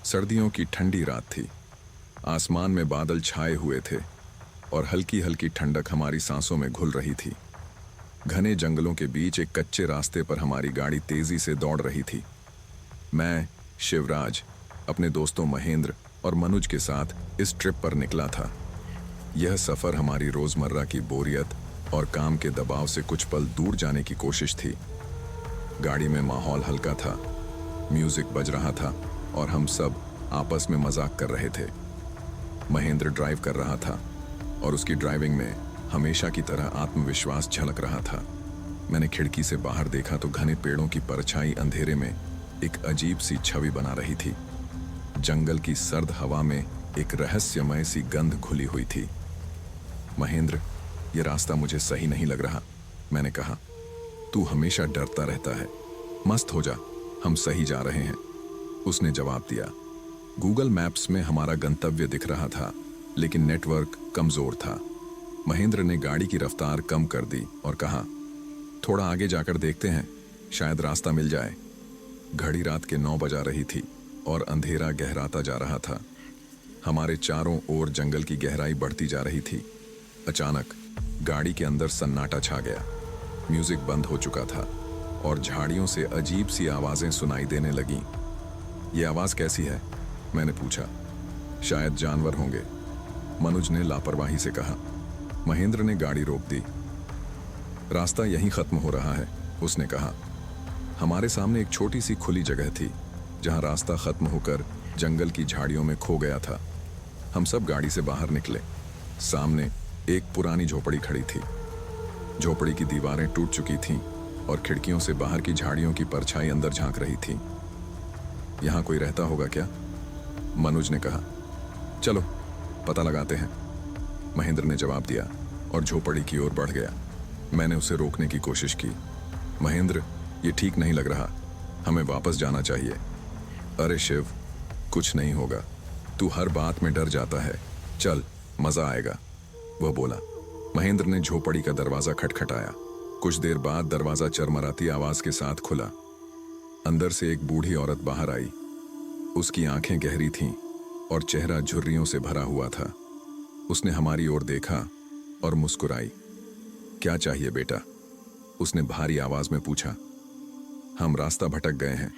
सर्दियों की ठंडी रात थी। आसमान में बादल छाए हुए थे और हल्की हल्की ठंडक हमारी सांसों में घुल रही थी। घने जंगलों के बीच एक कच्चे रास्ते पर हमारी गाड़ी तेजी से दौड़ रही थी। मैं, शिवराज, अपने दोस्तों महेंद्र और मनुज के साथ इस ट्रिप पर निकला था। यह सफर हमारी रोजमर्रा की बोरियत और काम के दबाव से कुछ पल दूर जाने की कोशिश थी। गाड़ी में माहौल हल्का था, म्यूजिक बज रहा था और हम सब आपस में मजाक कर रहे थे। महेंद्र ड्राइव कर रहा था और उसकी ड्राइविंग में हमेशा की तरह आत्मविश्वास झलक रहा था। मैंने खिड़की से बाहर देखा तो घने पेड़ों की परछाई अंधेरे में एक अजीब सी छवि बना रही थी। जंगल की सर्द हवा में एक रहस्यमय सी गंध घुली हुई थी। महेंद्र, यह रास्ता मुझे सही नहीं लग रहा, मैंने कहा। तू हमेशा डरता रहता है, मस्त हो जा, हम सही जा रहे हैं, उसने जवाब दिया। गूगल मैप्स में हमारा गंतव्य दिख रहा था, लेकिन नेटवर्क कमजोर था। महेंद्र ने गाड़ी की रफ्तार कम कर दी और कहा, थोड़ा आगे जाकर देखते हैं, शायद रास्ता मिल जाए। घड़ी रात के 9 बजा रही थी और अंधेरा गहराता जा रहा था। हमारे चारों ओर जंगल की गहराई बढ़ती जा रही थी। अचानक गाड़ी के अंदर सन्नाटा छा गया। म्यूजिक बंद हो चुका था और झाड़ियों से अजीब सी आवाजें सुनाई देने लगीं। ये आवाज कैसी है? मैंने पूछा। शायद जानवर होंगे, मनुज ने लापरवाही से कहा। महेंद्र ने गाड़ी रोक दी। रास्ता यहीं खत्म हो रहा है, उसने कहा। हमारे सामने एक छोटी सी खुली जगह थी जहां रास्ता खत्म होकर जंगल की झाड़ियों में खो गया था। हम सब गाड़ी से बाहर निकले। सामने एक पुरानी झोपड़ी खड़ी थी। झोपड़ी की दीवारें टूट चुकी थीं और खिड़कियों से बाहर की झाड़ियों की परछाई अंदर झांक रही थी। यहां कोई रहता होगा क्या? मनुज ने कहा। चलो पता लगाते हैं, महेंद्र ने जवाब दिया और झोपड़ी की ओर बढ़ गया। मैंने उसे रोकने की कोशिश की। महेंद्र, ये ठीक नहीं लग रहा, हमें वापस जाना चाहिए। अरे शिव, कुछ नहीं होगा, तू हर बात में डर जाता है, चल मजा आएगा, वह बोला। महेंद्र ने झोपड़ी का दरवाजा खटखटाया। कुछ देर बाद दरवाजा चरमराती आवाज के साथ खुला। अंदर से एक बूढ़ी औरत बाहर आई। उसकी आंखें गहरी थीं और चेहरा झुर्रियों से भरा हुआ था। उसने हमारी ओर देखा और मुस्कुराई। क्या चाहिए बेटा? उसने भारी आवाज में पूछा। हम रास्ता भटक गए हैं,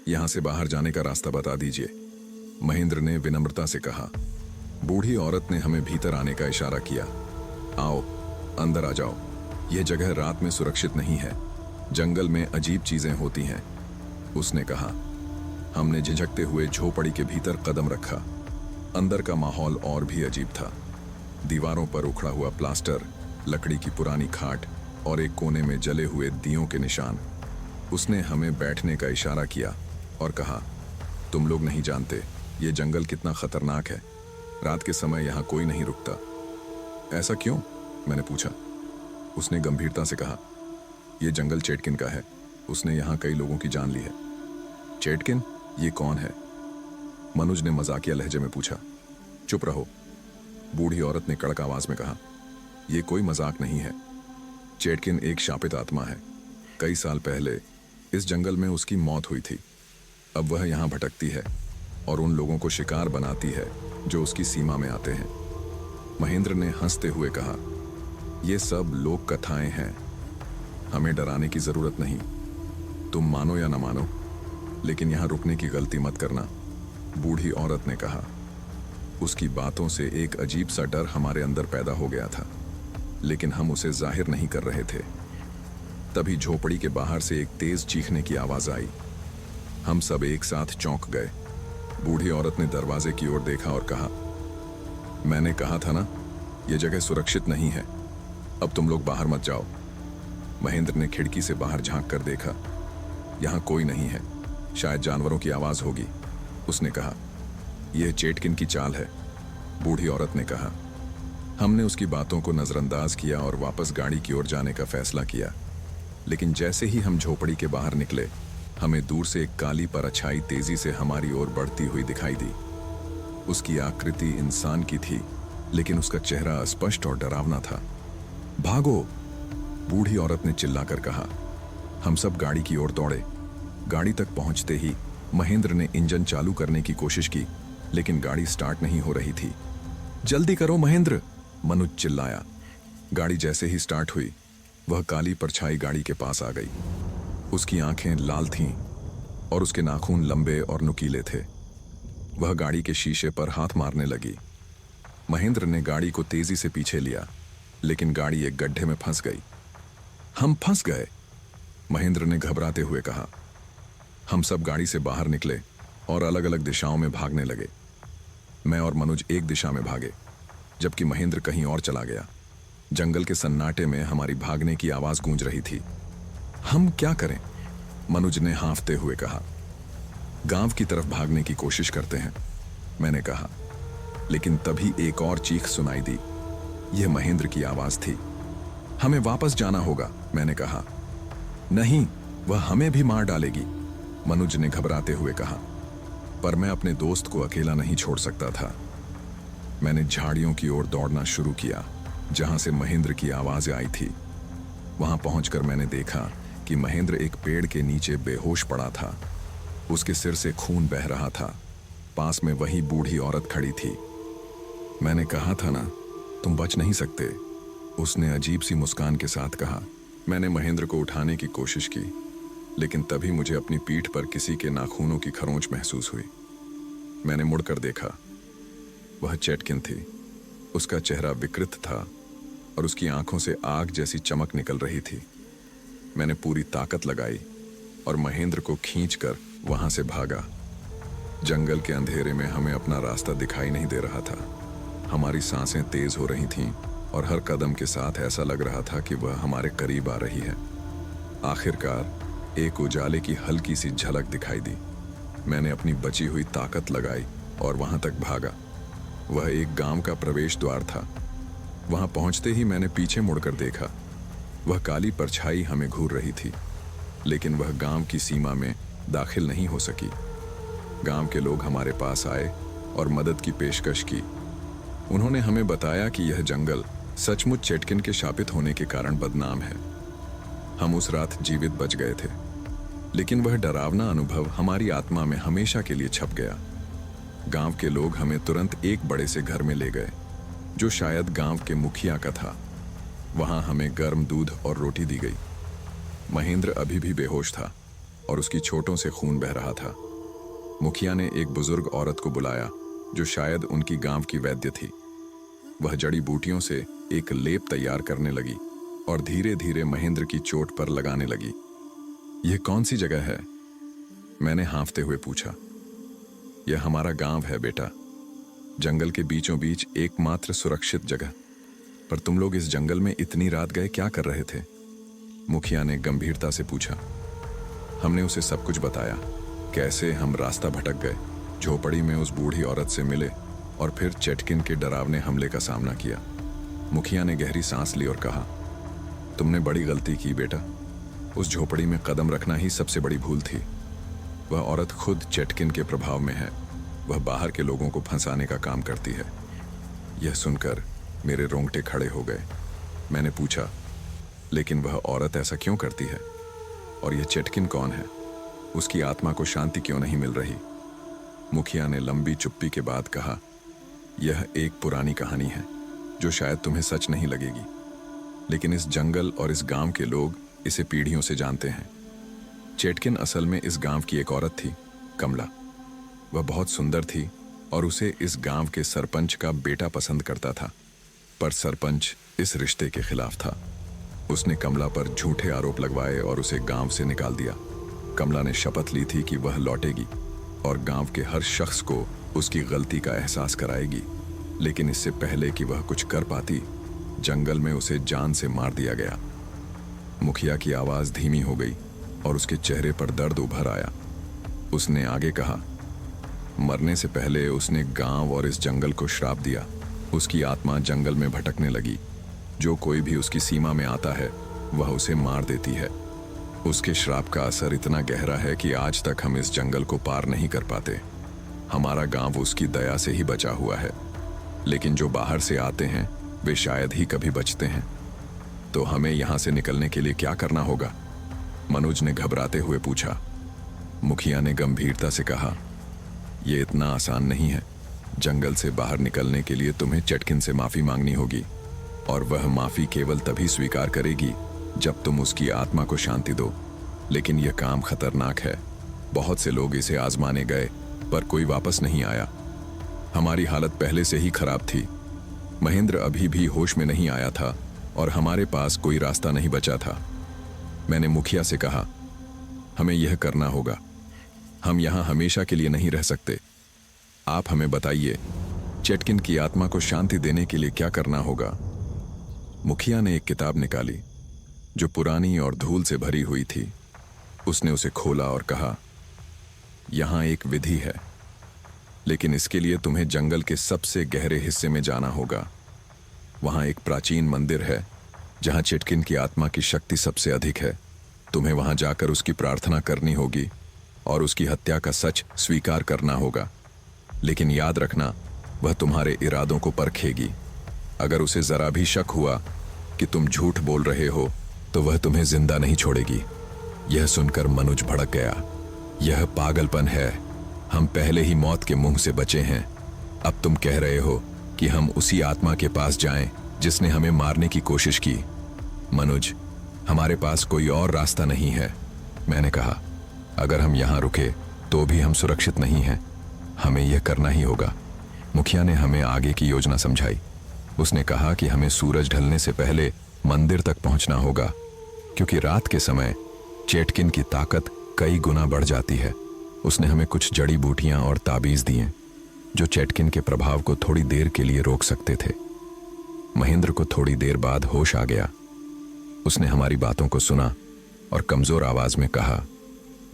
यहां से बाहर जाने का रास्ता बता दीजिए, महेंद्र ने विनम्रता से कहा। बूढ़ी औरत ने हमें भीतर आने का इशारा किया। आओ अंदर आ जाओ, यह जगह रात में सुरक्षित नहीं है, जंगल में अजीब चीजें होती हैं, उसने कहा। हमने झिझकते हुए झोपड़ी के भीतर कदम रखा। अंदर का माहौल और भी अजीब था। दीवारों पर उखड़ा हुआ प्लास्टर, लकड़ी की पुरानी खाट और एक कोने में जले हुए दियों के निशान। उसने हमें बैठने का इशारा किया और कहा, तुम लोग नहीं जानते ये जंगल कितना खतरनाक है, रात के समय यहाँ कोई नहीं रुकता। ऐसा क्यों? मैंने पूछा। उसने गंभीरता से कहा, यह जंगल चेटकिन का है, उसने यहाँ कई लोगों की जान ली है। चेटकिन? ये कौन है? मनुज ने मजाकिया लहजे में पूछा। चुप रहो, बूढ़ी औरत ने कड़क आवाज में कहा। यह कोई मजाक नहीं है, चेटकिन एक शापित आत्मा है। कई साल पहले इस जंगल में उसकी मौत हुई थी। अब वह यहाँ भटकती है और उन लोगों को शिकार बनाती है जो उसकी सीमा में आते हैं। महेंद्र ने हंसते हुए कहा, ये सब लोक कथाएं हैं, हमें डराने की जरूरत नहीं। तुम मानो या न मानो, लेकिन यहाँ रुकने की गलती मत करना, बूढ़ी औरत ने कहा। उसकी बातों से एक अजीब सा डर हमारे अंदर पैदा हो गया था, लेकिन हम उसे जाहिर नहीं कर रहे थे। तभी झोपड़ी के बाहर से एक तेज चीखने की आवाज आई। हम सब एक साथ चौंक गए। बूढ़ी औरत ने दरवाजे की ओर देखा और कहा, मैंने कहा था ना, यह जगह सुरक्षित नहीं है, अब तुम लोग बाहर मत जाओ। महेंद्र ने खिड़की से बाहर झांक कर देखा। यहां कोई नहीं है, शायद जानवरों की आवाज होगी, उसने कहा। यह चेटकिन की चाल है, बूढ़ी औरत ने कहा। हमने उसकी बातों को नजरअंदाज किया और वापस गाड़ी की ओर जाने का फैसला किया। लेकिन जैसे ही हम झोपड़ी के बाहर निकले, हमें दूर से एक काली परछाई तेजी से हमारी ओर बढ़ती हुई दिखाई दी। उसकी आकृति इंसान की थी, लेकिन उसका चेहरा स्पष्ट और डरावना था। भागो, बूढ़ी औरत ने चिल्लाकर कहा। हम सब गाड़ी की ओर दौड़े। गाड़ी तक पहुंचते ही महेंद्र ने इंजन चालू करने की कोशिश की, लेकिन गाड़ी स्टार्ट नहीं हो रही थी। जल्दी करो महेंद्र, मनुज चिल्लाया। गाड़ी जैसे ही स्टार्ट हुई, वह काली परछाई गाड़ी के पास आ गई। उसकी आंखें लाल थीं और उसके नाखून लंबे और नुकीले थे। वह गाड़ी के शीशे पर हाथ मारने लगी। महेंद्र ने गाड़ी को तेजी से पीछे लिया, लेकिन गाड़ी एक गड्ढे में फंस गई। हम फंस गए, महेंद्र ने घबराते हुए कहा। हम सब गाड़ी से बाहर निकले और अलग अलग दिशाओं में भागने लगे। मैं और मनुज एक दिशा में भागे, जबकि महेंद्र कहीं और चला गया। जंगल के सन्नाटे में हमारी भागने की आवाज गूंज रही थी। हम क्या करें? मनुज ने हांफते हुए कहा। गांव की तरफ भागने की कोशिश करते हैं, मैंने कहा। लेकिन तभी एक और चीख सुनाई दी। यह महेंद्र की आवाज थी। हमें वापस जाना होगा, मैंने कहा। नहीं, वह हमें भी मार डालेगी, मनुज ने घबराते हुए कहा। पर मैं अपने दोस्त को अकेला नहीं छोड़ सकता था। मैंने झाड़ियों की ओर दौड़ना शुरू किया, जहां से महेंद्र की आवाजें आई थी। वहां पहुंचकर मैंने देखा कि महेंद्र एक पेड़ के नीचे बेहोश पड़ा था। उसके सिर से खून बह रहा था। पास में वही बूढ़ी औरत खड़ी थी। मैंने कहा था ना, तुम बच नहीं सकते, उसने अजीब सी मुस्कान के साथ कहा। मैंने महेंद्र को उठाने की कोशिश की, लेकिन तभी मुझे अपनी पीठ पर किसी के नाखूनों की खरोंच महसूस हुई। मैंने मुड़कर देखा। वह चेटकिन थी। उसका चेहरा विकृत था और उसकी आंखों से आग जैसी चमक निकल रही थी। मैंने पूरी ताकत लगाई और महेंद्र को खींचकर वहां से भागा। जंगल के अंधेरे में हमें अपना रास्ता दिखाई नहीं दे रहा था। हमारी सांसें तेज हो रही थीं और हर कदम के साथ ऐसा लग रहा था कि वह हमारे करीब आ रही है। आखिरकार एक उजाले की हल्की सी झलक दिखाई दी। मैंने अपनी बची हुई ताकत लगाई और वहां तक भागा। वह एक गांव का प्रवेश द्वार था। वहां पहुंचते ही मैंने पीछे मुड़कर देखा। वह काली परछाई हमें घूर रही थी, लेकिन वह गांव की सीमा में दाखिल नहीं हो सकी। गांव के लोग हमारे पास आए और मदद की पेशकश की। उन्होंने हमें बताया कि यह जंगल सचमुच चेटकिन के शापित होने के कारण बदनाम है। हम उस रात जीवित बच गए थे, लेकिन वह डरावना अनुभव हमारी आत्मा में हमेशा के लिए छप गया। गांव के लोग हमें तुरंत एक बड़े से घर में ले गए, जो शायद गांव के मुखिया का था। वहां हमें गर्म दूध और रोटी दी गई। महेंद्र अभी भी बेहोश था और उसकी छोटों से खून बह रहा था। मुखिया ने एक बुजुर्ग औरत को बुलाया, जो शायद उनकी गांव की वैद्य थी। वह जड़ी बूटियों से एक लेप तैयार करने लगी और धीरे धीरे महेंद्र की चोट पर लगाने लगी। यह कौन सी जगह है? मैंने हांफते हुए पूछा। यह हमारा गांव है बेटा, जंगल के बीचों बीच एकमात्र सुरक्षित जगह। पर तुम लोग इस जंगल में इतनी रात गए क्या कर रहे थे? मुखिया ने गंभीरता से पूछा। हमने उसे सब कुछ बताया, कैसे हम रास्ता भटक गए, झोपड़ी में उस बूढ़ी औरत से मिले और फिर चेटकिन के डरावने हमले का सामना किया। मुखिया ने गहरी सांस ली और कहा, तुमने बड़ी गलती की बेटा। उस झोपड़ी में कदम रखना ही सबसे बड़ी भूल थी। वह औरत खुद चेटकिन के प्रभाव में है। वह बाहर के लोगों को फंसाने का काम करती है। यह सुनकर मेरे रोंगटे खड़े हो गए। मैंने पूछा, लेकिन वह औरत ऐसा क्यों करती है? और यह चेटकिन कौन है? उसकी आत्मा को शांति क्यों नहीं मिल रही? मुखिया ने लंबी चुप्पी के बाद कहा, यह एक पुरानी कहानी है जो शायद तुम्हें सच नहीं लगेगी, लेकिन इस जंगल और इस गांव के लोग इसे पीढ़ियों से जानते हैं। चेटकिन असल में इस गांव की एक औरत थी, कमला। वह बहुत सुंदर थी और उसे इस गांव के सरपंच का बेटा पसंद करता था, पर सरपंच इस रिश्ते के खिलाफ था। उसने कमला पर झूठे आरोप लगवाए और उसे गांव से निकाल दिया। कमला ने शपथ ली थी कि वह लौटेगी और गांव के हर शख्स को उसकी गलती का एहसास कराएगी, लेकिन इससे पहले कि वह कुछ कर पाती, जंगल में उसे जान से मार दिया गया। मुखिया की आवाज धीमी हो गई और उसके चेहरे पर दर्द उभर आया। उसने आगे कहा, मरने से पहले उसने गांव और इस जंगल को श्राप दिया। उसकी आत्मा जंगल में भटकने लगी। जो कोई भी उसकी सीमा में आता है, वह उसे मार देती है। उसके श्राप का असर इतना गहरा है कि आज तक हम इस जंगल को पार नहीं कर पाते। हमारा गांव उसकी दया से ही बचा हुआ है, लेकिन जो बाहर से आते हैं वे शायद ही कभी बचते हैं। तो हमें यहां से निकलने के लिए क्या करना होगा? मनुज ने घबराते हुए पूछा। मुखिया ने गंभीरता से कहा, यह इतना आसान नहीं है। जंगल से बाहर निकलने के लिए तुम्हें चटकिन से माफी मांगनी होगी, और वह माफी केवल तभी स्वीकार करेगी जब तुम उसकी आत्मा को शांति दो। लेकिन यह काम खतरनाक है। बहुत से लोग इसे आजमाने गए पर कोई वापस नहीं आया। हमारी हालत पहले से ही खराब थी। महेंद्र अभी भी होश में नहीं आया था और हमारे पास कोई रास्ता नहीं बचा था। मैंने मुखिया से कहा, हमें यह करना होगा। हम यहां हमेशा के लिए नहीं रह सकते। आप हमें बताइए, चेटकिन की आत्मा को शांति देने के लिए क्या करना होगा। मुखिया ने एक किताब निकाली जो पुरानी और धूल से भरी हुई थी। उसने उसे खोला और कहा, यहां एक विधि है, लेकिन इसके लिए तुम्हें जंगल के सबसे गहरे हिस्से में जाना होगा। वहां एक प्राचीन मंदिर है जहां चेटकिन की आत्मा की शक्ति सबसे अधिक है। तुम्हें वहां जाकर उसकी प्रार्थना करनी होगी और उसकी हत्या का सच स्वीकार करना होगा। लेकिन याद रखना, वह तुम्हारे इरादों को परखेगी। अगर उसे जरा भी शक हुआ कि तुम झूठ बोल रहे हो तो वह तुम्हें जिंदा नहीं छोड़ेगी। यह सुनकर मनुज भड़क गया। यह पागलपन है। हम पहले ही मौत के मुंह से बचे हैं। अब तुम कह रहे हो कि हम उसी आत्मा के पास जाएं जिसने हमें मारने की कोशिश की। मनुज, हमारे पास कोई और रास्ता नहीं है। मैंने कहा, अगर हम यहां रुके तो भी हम सुरक्षित नहीं हैं। हमें यह करना ही होगा। मुखिया ने हमें आगे की योजना समझाई। उसने कहा कि हमें सूरज ढलने से पहले मंदिर तक पहुंचना होगा, क्योंकि रात के समय चेटकिन की ताकत कई गुना बढ़ जाती है। उसने हमें कुछ जड़ी बूटियां और ताबीज दिए जो चेटकिन के प्रभाव को थोड़ी देर के लिए रोक सकते थे। महेंद्र को थोड़ी देर बाद होश आ गया। उसने हमारी बातों को सुना और कमजोर आवाज में कहा,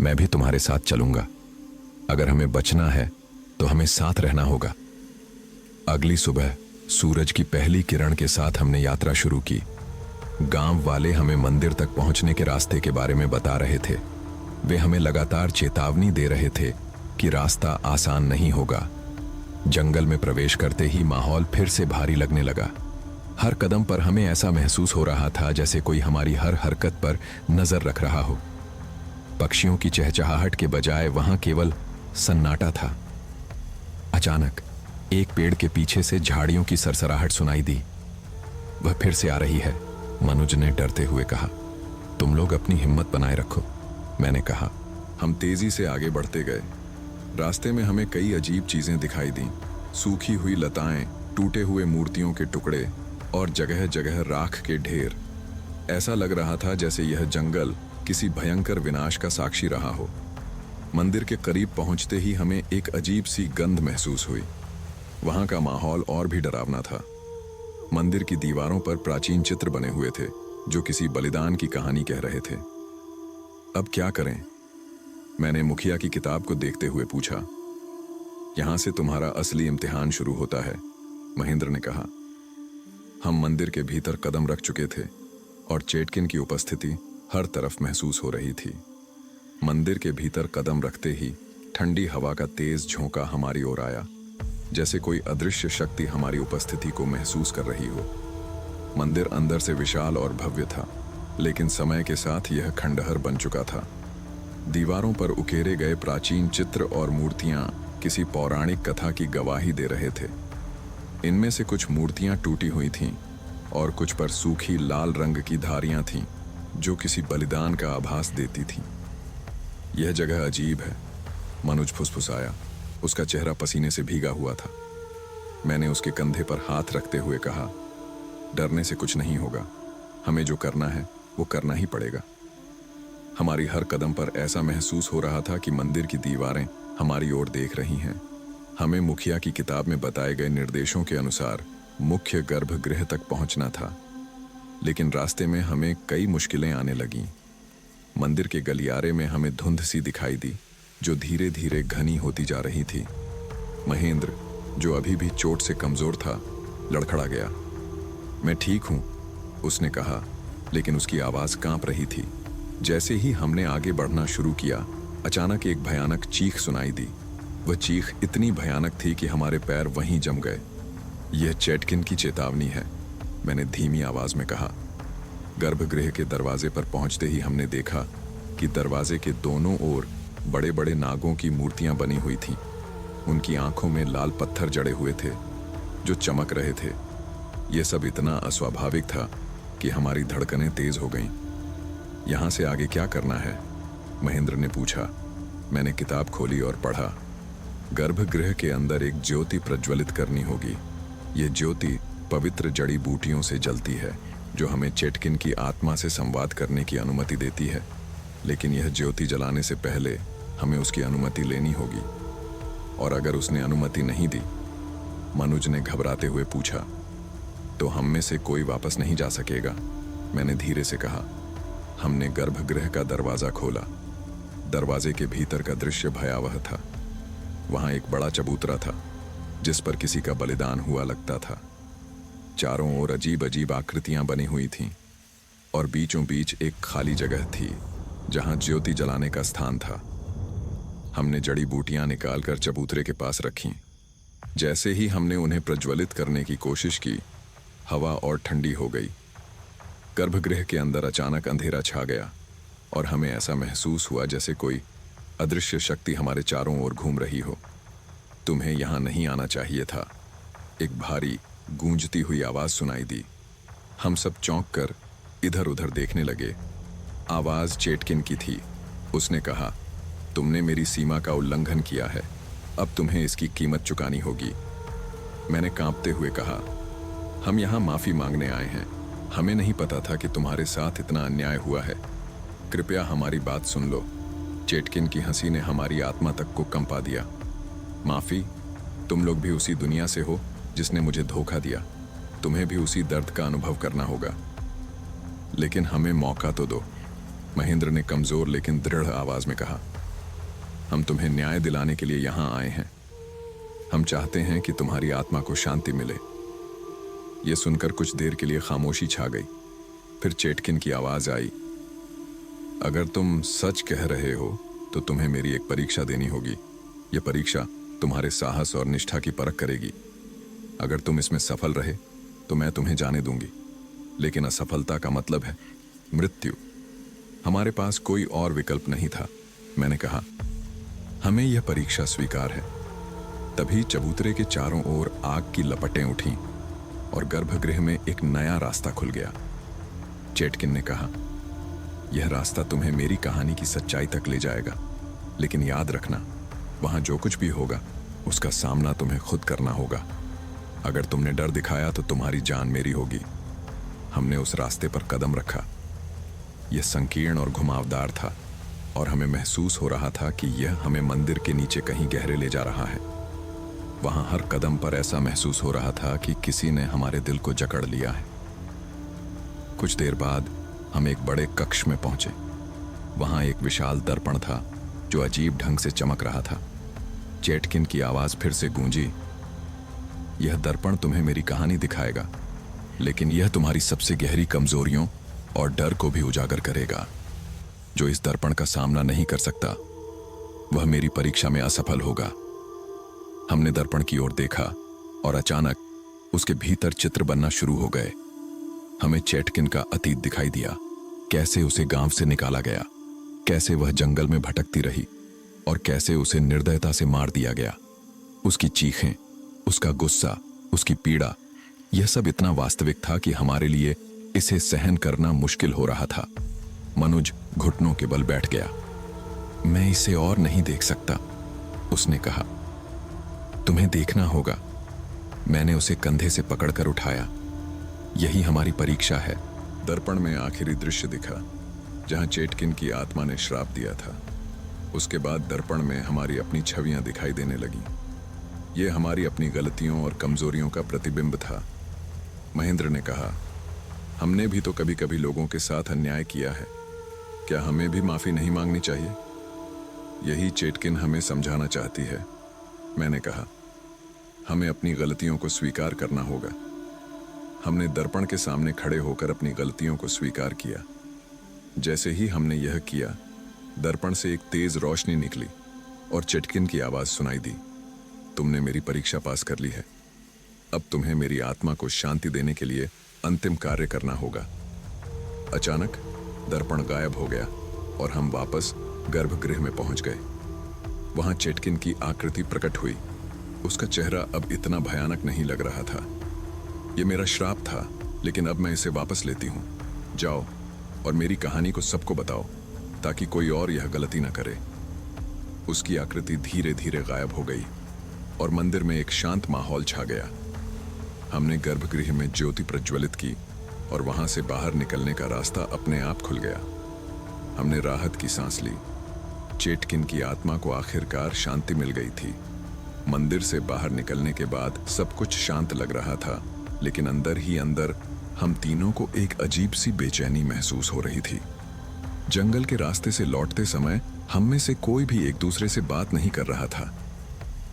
मैं भी तुम्हारे साथ चलूंगा। अगर हमें बचना है तो हमें साथ रहना होगा। अगली सुबह सूरज की पहली किरण के साथ हमने यात्रा शुरू की। गांव वाले हमें मंदिर तक पहुंचने के रास्ते के बारे में बता रहे थे। वे हमें लगातार चेतावनी दे रहे थे कि रास्ता आसान नहीं होगा। जंगल में प्रवेश करते ही माहौल फिर से भारी लगने लगा। हर कदम पर हमें ऐसा महसूस हो रहा था जैसे कोई हमारी हर हरकत पर नजर रख रहा हो। पक्षियों की चहचहाहट के बजाय वहां केवल सन्नाटा था। अचानक एक पेड़ के पीछे से झाड़ियों की सरसराहट सुनाई दी। वह फिर से आ रही है, मनुज ने डरते हुए कहा। तुम लोग अपनी हिम्मत बनाए रखो, मैंने कहा। हम तेजी से आगे बढ़ते गए। रास्ते में हमें कई अजीब चीजें दिखाई दी। सूखी हुई लताएं, टूटे हुए मूर्तियों के टुकड़े और जगह जगह राख के ढेर। ऐसा लग रहा था जैसे यह जंगल किसी भयंकर विनाश का साक्षी रहा हो। मंदिर के करीब पहुंचते ही हमें एक अजीब सी गंध महसूस हुई। वहां का माहौल और भी डरावना था। मंदिर की दीवारों पर प्राचीन चित्र बने हुए थे जो किसी बलिदान की कहानी कह रहे थे। अब क्या करें? मैंने मुखिया की किताब को देखते हुए पूछा। यहां से तुम्हारा असली इम्तिहान शुरू होता है, महेंद्र ने कहा। हम मंदिर के भीतर कदम रख चुके थे और चेटकिन की उपस्थिति हर तरफ महसूस हो रही थी। मंदिर के भीतर कदम रखते ही ठंडी हवा का तेज झोंका हमारी ओर आया, जैसे कोई अदृश्य शक्ति हमारी उपस्थिति को महसूस कर रही हो। मंदिर अंदर से विशाल और भव्य था, लेकिन समय के साथ यह खंडहर बन चुका था। दीवारों पर उकेरे गए प्राचीन चित्र और मूर्तियां किसी पौराणिक कथा की गवाही दे रहे थे। इनमें से कुछ मूर्तियां टूटी हुई थीं और कुछ पर सूखी लाल रंग की धारियां थीं जो किसी बलिदान का आभास देती थीं। यह जगह अजीब है, मनुज फुसफुसाया। उसका चेहरा पसीने से भीगा हुआ था। मैंने उसके कंधे पर हाथ रखते हुए कहा, डरने से कुछ नहीं होगा। हमें जो करना है वो करना ही पड़ेगा। हमारी हर कदम पर ऐसा महसूस हो रहा था कि मंदिर की दीवारें हमारी ओर देख रही हैं। हमें मुखिया की किताब में बताए गए निर्देशों के अनुसार मुख्य गर्भगृह तक पहुंचना था, लेकिन रास्ते में हमें कई मुश्किलें आने लगीं। मंदिर के गलियारे में हमें धुंध सी दिखाई दी जो धीरे धीरे घनी होती जा रही थी। महेंद्र, जो अभी भी चोट से कमजोर था, लड़खड़ा गया। मैं ठीक हूं, उसने कहा, लेकिन उसकी आवाज कांप रही थी। जैसे ही हमने आगे बढ़ना शुरू किया, अचानक एक भयानक चीख सुनाई दी। वह चीख इतनी भयानक थी कि हमारे पैर वहीं जम गए। यह चेटकिन की चेतावनी है, मैंने धीमी आवाज में कहा। गर्भगृह के दरवाजे पर पहुंचते ही हमने देखा कि दरवाजे के दोनों ओर बड़े बड़े नागों की मूर्तियां बनी हुई थीं। उनकी आंखों में लाल पत्थर जड़े हुए थे जो चमक रहे थे। यह सब इतना अस्वाभाविक था कि हमारी धड़कनें तेज हो गईं। यहां से आगे क्या करना है? महेंद्र ने पूछा। मैंने किताब खोली और पढ़ा। गर्भगृह के अंदर एक ज्योति प्रज्वलित करनी होगी। ये ज्योति पवित्र जड़ी बूटियों से जलती है जो हमें चेटकिन की आत्मा से संवाद करने की अनुमति देती है। लेकिन यह ज्योति जलाने से पहले हमें उसकी अनुमति लेनी होगी। और अगर उसने अनुमति नहीं दी? मनुज ने घबराते हुए पूछा। तो हम में से कोई वापस नहीं जा सकेगा, मैंने धीरे से कहा। हमने गर्भगृह का दरवाजा खोला। दरवाजे के भीतर का दृश्य भयावह था। वहां एक बड़ा चबूतरा था जिस पर किसी का बलिदान हुआ लगता था। चारों ओर अजीब अजीब आकृतियां बनी हुई थीं और बीचों बीच एक खाली जगह थी जहां ज्योति जलाने का स्थान था। हमने जड़ी बूटियां निकालकर चबूतरे के पास रखीं। जैसे ही हमने उन्हें प्रज्वलित करने की कोशिश की, हवा और ठंडी हो गई। गर्भगृह के अंदर अचानक अंधेरा छा गया और हमें ऐसा महसूस हुआ जैसे कोई अदृश्य शक्ति हमारे चारों ओर घूम रही हो। तुम्हें यहां नहीं आना चाहिए था, एक भारी गूंजती हुई आवाज सुनाई दी। हम सब चौंक कर इधर उधर देखने लगे। आवाज चेटकिन की थी। उसने कहा, तुमने मेरी सीमा का उल्लंघन किया है, अब तुम्हें इसकी कीमत चुकानी होगी। मैंने कांपते हुए कहा, हम यहाँ माफी मांगने आए हैं। हमें नहीं पता था कि तुम्हारे साथ इतना अन्याय हुआ है। कृपया हमारी बात सुन लो। चेटकिन की हंसी ने हमारी आत्मा तक को कंपा दिया। माफी? तुम लोग भी उसी दुनिया से हो जिसने मुझे धोखा दिया। तुम्हें भी उसी दर्द का अनुभव करना होगा। लेकिन हमें मौका तो दो, महेंद्र ने कमजोर लेकिन दृढ़ आवाज में कहा। हम तुम्हें न्याय दिलाने के लिए यहां आए हैं। हम चाहते हैं कि तुम्हारी आत्मा को शांति मिले। यह सुनकर कुछ देर के लिए खामोशी छा गई। फिर चेटकिन की आवाज आई, अगर तुम सच कह रहे हो तो तुम्हें मेरी एक परीक्षा देनी होगी। यह परीक्षा तुम्हारे साहस और निष्ठा की परख करेगी। अगर तुम इसमें सफल रहे तो मैं तुम्हें जाने दूंगी, लेकिन असफलता का मतलब है मृत्यु। हमारे पास कोई और विकल्प नहीं था। मैंने कहा, हमें यह परीक्षा स्वीकार है। तभी चबूतरे के चारों ओर आग की लपटें उठीं और गर्भगृह में एक नया रास्ता खुल गया। चेटकिन ने कहा, यह रास्ता तुम्हें मेरी कहानी की सच्चाई तक ले जाएगा, लेकिन याद रखना, वहां जो कुछ भी होगा उसका सामना तुम्हें खुद करना होगा। अगर तुमने डर दिखाया तो तुम्हारी जान मेरी होगी। हमने उस रास्ते पर कदम रखा। यह संकीर्ण और घुमावदार था और हमें महसूस हो रहा था कि यह हमें मंदिर के नीचे कहीं गहरे ले जा रहा है। वहां हर कदम पर ऐसा महसूस हो रहा था कि किसी ने हमारे दिल को जकड़ लिया है। कुछ देर बाद हम एक बड़े कक्ष में पहुंचे। वहां एक विशाल दर्पण था जो अजीब ढंग से चमक रहा था। चेटकिन की आवाज फिर से गूंजी, यह दर्पण तुम्हें मेरी कहानी दिखाएगा, लेकिन यह तुम्हारी सबसे गहरी कमजोरियों और डर को भी उजागर करेगा। जो इस दर्पण का सामना नहीं कर सकता वह मेरी परीक्षा में असफल होगा। हमने दर्पण की ओर देखा और अचानक उसके भीतर चित्र बनना शुरू हो गए। हमें चेटकिन का अतीत दिखाई दिया, कैसे उसे गांव से निकाला गया, कैसे वह जंगल में भटकती रही और कैसे उसे निर्दयता से मार दिया गया। उसकी चीखें, उसका गुस्सा, उसकी पीड़ा, यह सब इतना वास्तविक था कि हमारे लिए इसे सहन करना मुश्किल हो रहा था। मनुज घुटनों के बल बैठ गया। मैं इसे और नहीं देख सकता, उसने कहा। तुम्हें देखना होगा। मैंने उसे कंधे से पकड़कर उठाया। यही हमारी परीक्षा है। दर्पण में आखिरी दृश्य दिखा जहां चेटकिन की आत्मा ने श्राप दिया था। उसके बाद दर्पण में हमारी अपनी छवियां दिखाई देने लगीं। यह हमारी अपनी गलतियों और कमजोरियों का प्रतिबिंब था। महेंद्र ने कहा, हमने भी तो कभी कभी लोगों के साथ अन्याय किया है। क्या हमें भी माफी नहीं मांगनी चाहिए? यही चेटकिन हमें समझाना चाहती है। मैंने कहा, हमें अपनी गलतियों को स्वीकार करना होगा। हमने दर्पण के सामने खड़े होकर अपनी गलतियों को स्वीकार किया। जैसे ही हमने यह किया, दर्पण से एक तेज रोशनी निकली और चेटकिन की आवाज सुनाई दी, तुमने मेरी परीक्षा पास कर ली है। अब तुम्हें मेरी आत्मा को शांति देने के लिए अंतिम कार्य करना होगा। अचानक दर्पण गायब हो गया और हम वापस गर्भगृह में पहुंच गए। वहां चेटकिन की आकृति प्रकट हुई। उसका चेहरा अब इतना भयानक नहीं लग रहा था। यह मेरा श्राप था, लेकिन अब मैं इसे वापस लेती हूँ। जाओ और मेरी कहानी को सबको बताओ, ताकि कोई और यह गलती न करे। उसकी आकृति धीरे धीरे गायब हो गई और मंदिर में एक शांत माहौल छा गया। हमने गर्भगृह में ज्योति प्रज्वलित की और वहां से बाहर निकलने का रास्ता अपने आप खुल गया। हमने राहत की सांस ली। चेटकिन की आत्मा को आखिरकार शांति मिल गई थी। मंदिर से बाहर निकलने के बाद सब कुछ शांत लग रहा था, लेकिन अंदर ही अंदर हम तीनों को एक अजीब सी बेचैनी महसूस हो रही थी। जंगल के रास्ते से लौटते समय हम में से कोई भी एक दूसरे से बात नहीं कर रहा था।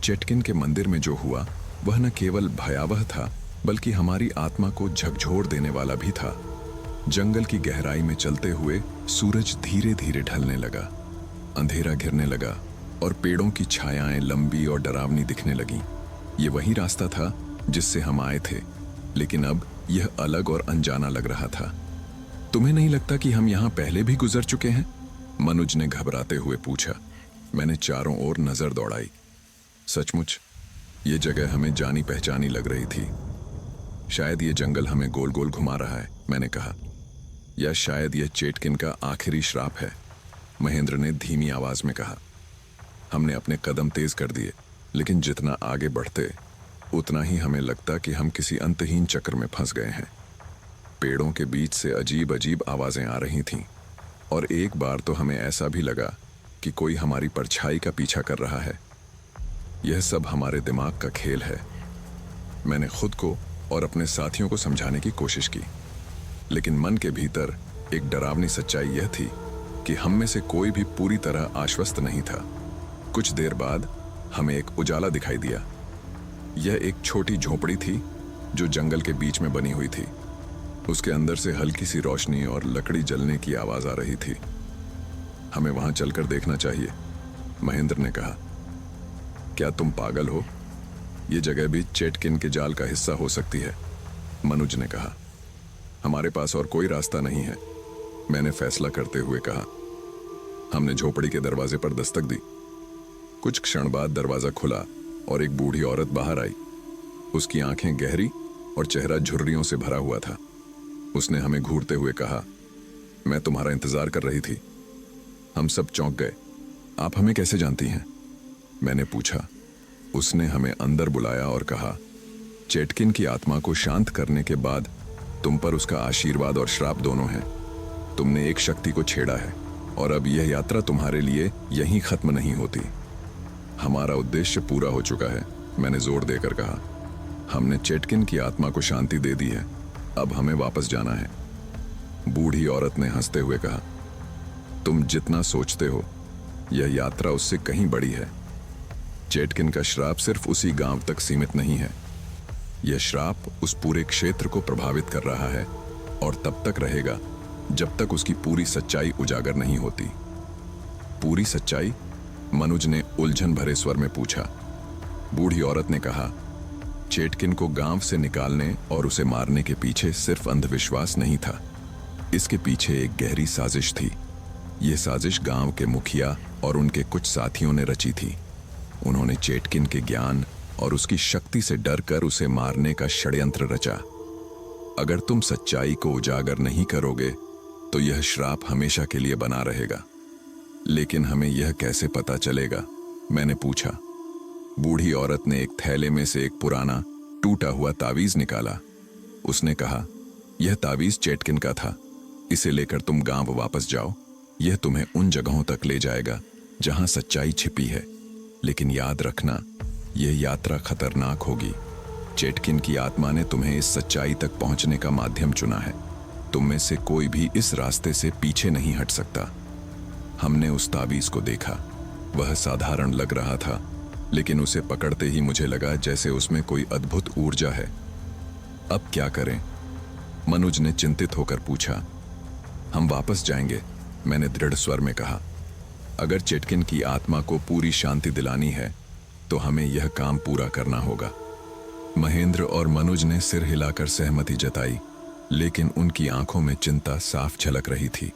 चेटकिन के मंदिर में जो हुआ वह न केवल भयावह था, बल्कि हमारी आत्मा को झकझोर देने वाला भी था। जंगल की गहराई में चलते हुए सूरज धीरे धीरे ढलने लगा, अंधेरा घिरने लगा और पेड़ों की छायाएं लंबी और डरावनी दिखने लगीं। ये वही रास्ता था जिससे हम आए थे, लेकिन अब यह अलग और अनजाना लग रहा था। तुम्हें नहीं लगता कि हम यहाँ पहले भी गुजर चुके हैं? मनुज ने घबराते हुए पूछा। मैंने चारों ओर नजर दौड़ाई। सचमुच ये जगह हमें जानी पहचानी लग रही थी। शायद ये जंगल हमें गोल गोल घुमा रहा है, मैंने कहा। या शायद यह चेटकिन का आखिरी श्राप है, महेंद्र ने धीमी आवाज में कहा। हमने अपने कदम तेज कर दिए, लेकिन जितना आगे बढ़ते उतना ही हमें लगता कि हम किसी अंतहीन चक्र में फंस गए हैं। पेड़ों के बीच से अजीब अजीब आवाजें आ रही थीं, और एक बार तो हमें ऐसा भी लगा कि कोई हमारी परछाई का पीछा कर रहा है। यह सब हमारे दिमाग का खेल है। मैंने खुद को और अपने साथियों को समझाने की कोशिश की, लेकिन मन के भीतर एक डरावनी सच्चाई यह थी कि हम में से कोई भी पूरी तरह आश्वस्त नहीं था। कुछ देर बाद हमें एक उजाला दिखाई दिया। यह एक छोटी झोपड़ी थी जो जंगल के बीच में बनी हुई थी। उसके अंदर से हल्की सी रोशनी और लकड़ी जलने की आवाज आ रही थी। हमें वहां चलकर देखना चाहिए, महेंद्र ने कहा। क्या तुम पागल हो? यह जगह भी चेटकिन के जाल का हिस्सा हो सकती है, मनुज ने कहा। हमारे पास और कोई रास्ता नहीं है, मैंने फैसला करते हुए कहा। हमने झोपड़ी के दरवाजे पर दस्तक दी। कुछ क्षण बाद दरवाजा खुला और एक बूढ़ी औरत बाहर आई। उसकी आंखें गहरी और चेहरा झुर्रियों से भरा हुआ था। उसने हमें घूरते हुए कहा, मैं तुम्हारा इंतजार कर रही थी। हम सब चौंक गए। आप हमें कैसे जानती हैं? मैंने पूछा। उसने हमें अंदर बुलाया और कहा, चेटकिन की आत्मा को शांत करने के बाद तुम पर उसका आशीर्वाद और श्राप दोनों हैं। तुमने एक शक्ति को छेड़ा है और अब यह यात्रा तुम्हारे लिए यहीं खत्म नहीं होती। हमारा उद्देश्य पूरा हो चुका है, मैंने जोर देकर कहा। हमने चेटकिन की आत्मा को शांति दे दी है, अब हमें वापस जाना है। बूढ़ी औरत ने हंसते हुए कहा, तुम जितना सोचते हो यह यात्रा उससे कहीं बड़ी है। चेटकिन का श्राप सिर्फ उसी गांव तक सीमित नहीं है। यह श्राप उस पूरे क्षेत्र को प्रभावित कर रहा है और तब तक रहेगा जब तक उसकी पूरी सच्चाई उजागर नहीं होती। पूरी सच्चाई? मनुज ने उलझन भरे स्वर में पूछा। बूढ़ी औरत ने कहा, चेटकिन को गांव से निकालने और उसे मारने के पीछे सिर्फ अंधविश्वास नहीं था, इसके पीछे एक गहरी साजिश थी। यह साजिश गांव के मुखिया और उनके कुछ साथियों ने रची थी। उन्होंने चेटकिन के ज्ञान और उसकी शक्ति से डरकर उसे मारने का षड्यंत्र रचा। अगर तुम सच्चाई को उजागर नहीं करोगे तो यह श्राप हमेशा के लिए बना रहेगा। लेकिन हमें यह कैसे पता चलेगा? मैंने पूछा। बूढ़ी औरत ने एक थैले में से एक पुराना टूटा हुआ तावीज निकाला। उसने कहा, यह तावीज चेटकिन का था, इसे लेकर तुम गांव वापस जाओ। यह तुम्हें उन जगहों तक ले जाएगा जहां सच्चाई छिपी है। लेकिन याद रखना, यह यात्रा खतरनाक होगी। चेटकिन की आत्मा ने तुम्हें इस सच्चाई तक पहुंचने का माध्यम चुना है। तुम में से कोई भी इस रास्ते से पीछे नहीं हट सकता। हमने उस तावीज को देखा। वह साधारण लग रहा था, लेकिन उसे पकड़ते ही मुझे लगा जैसे उसमें कोई अद्भुत ऊर्जा है। अब क्या करें? मनुज ने चिंतित होकर पूछा। हम वापस जाएंगे, मैंने दृढ़ स्वर में कहा। अगर चेटकिन की आत्मा को पूरी शांति दिलानी है तो हमें यह काम पूरा करना होगा। महेंद्र और मनुज ने सिर हिलाकर सहमति जताई, लेकिन उनकी आंखों में चिंता साफ झलक रही थी।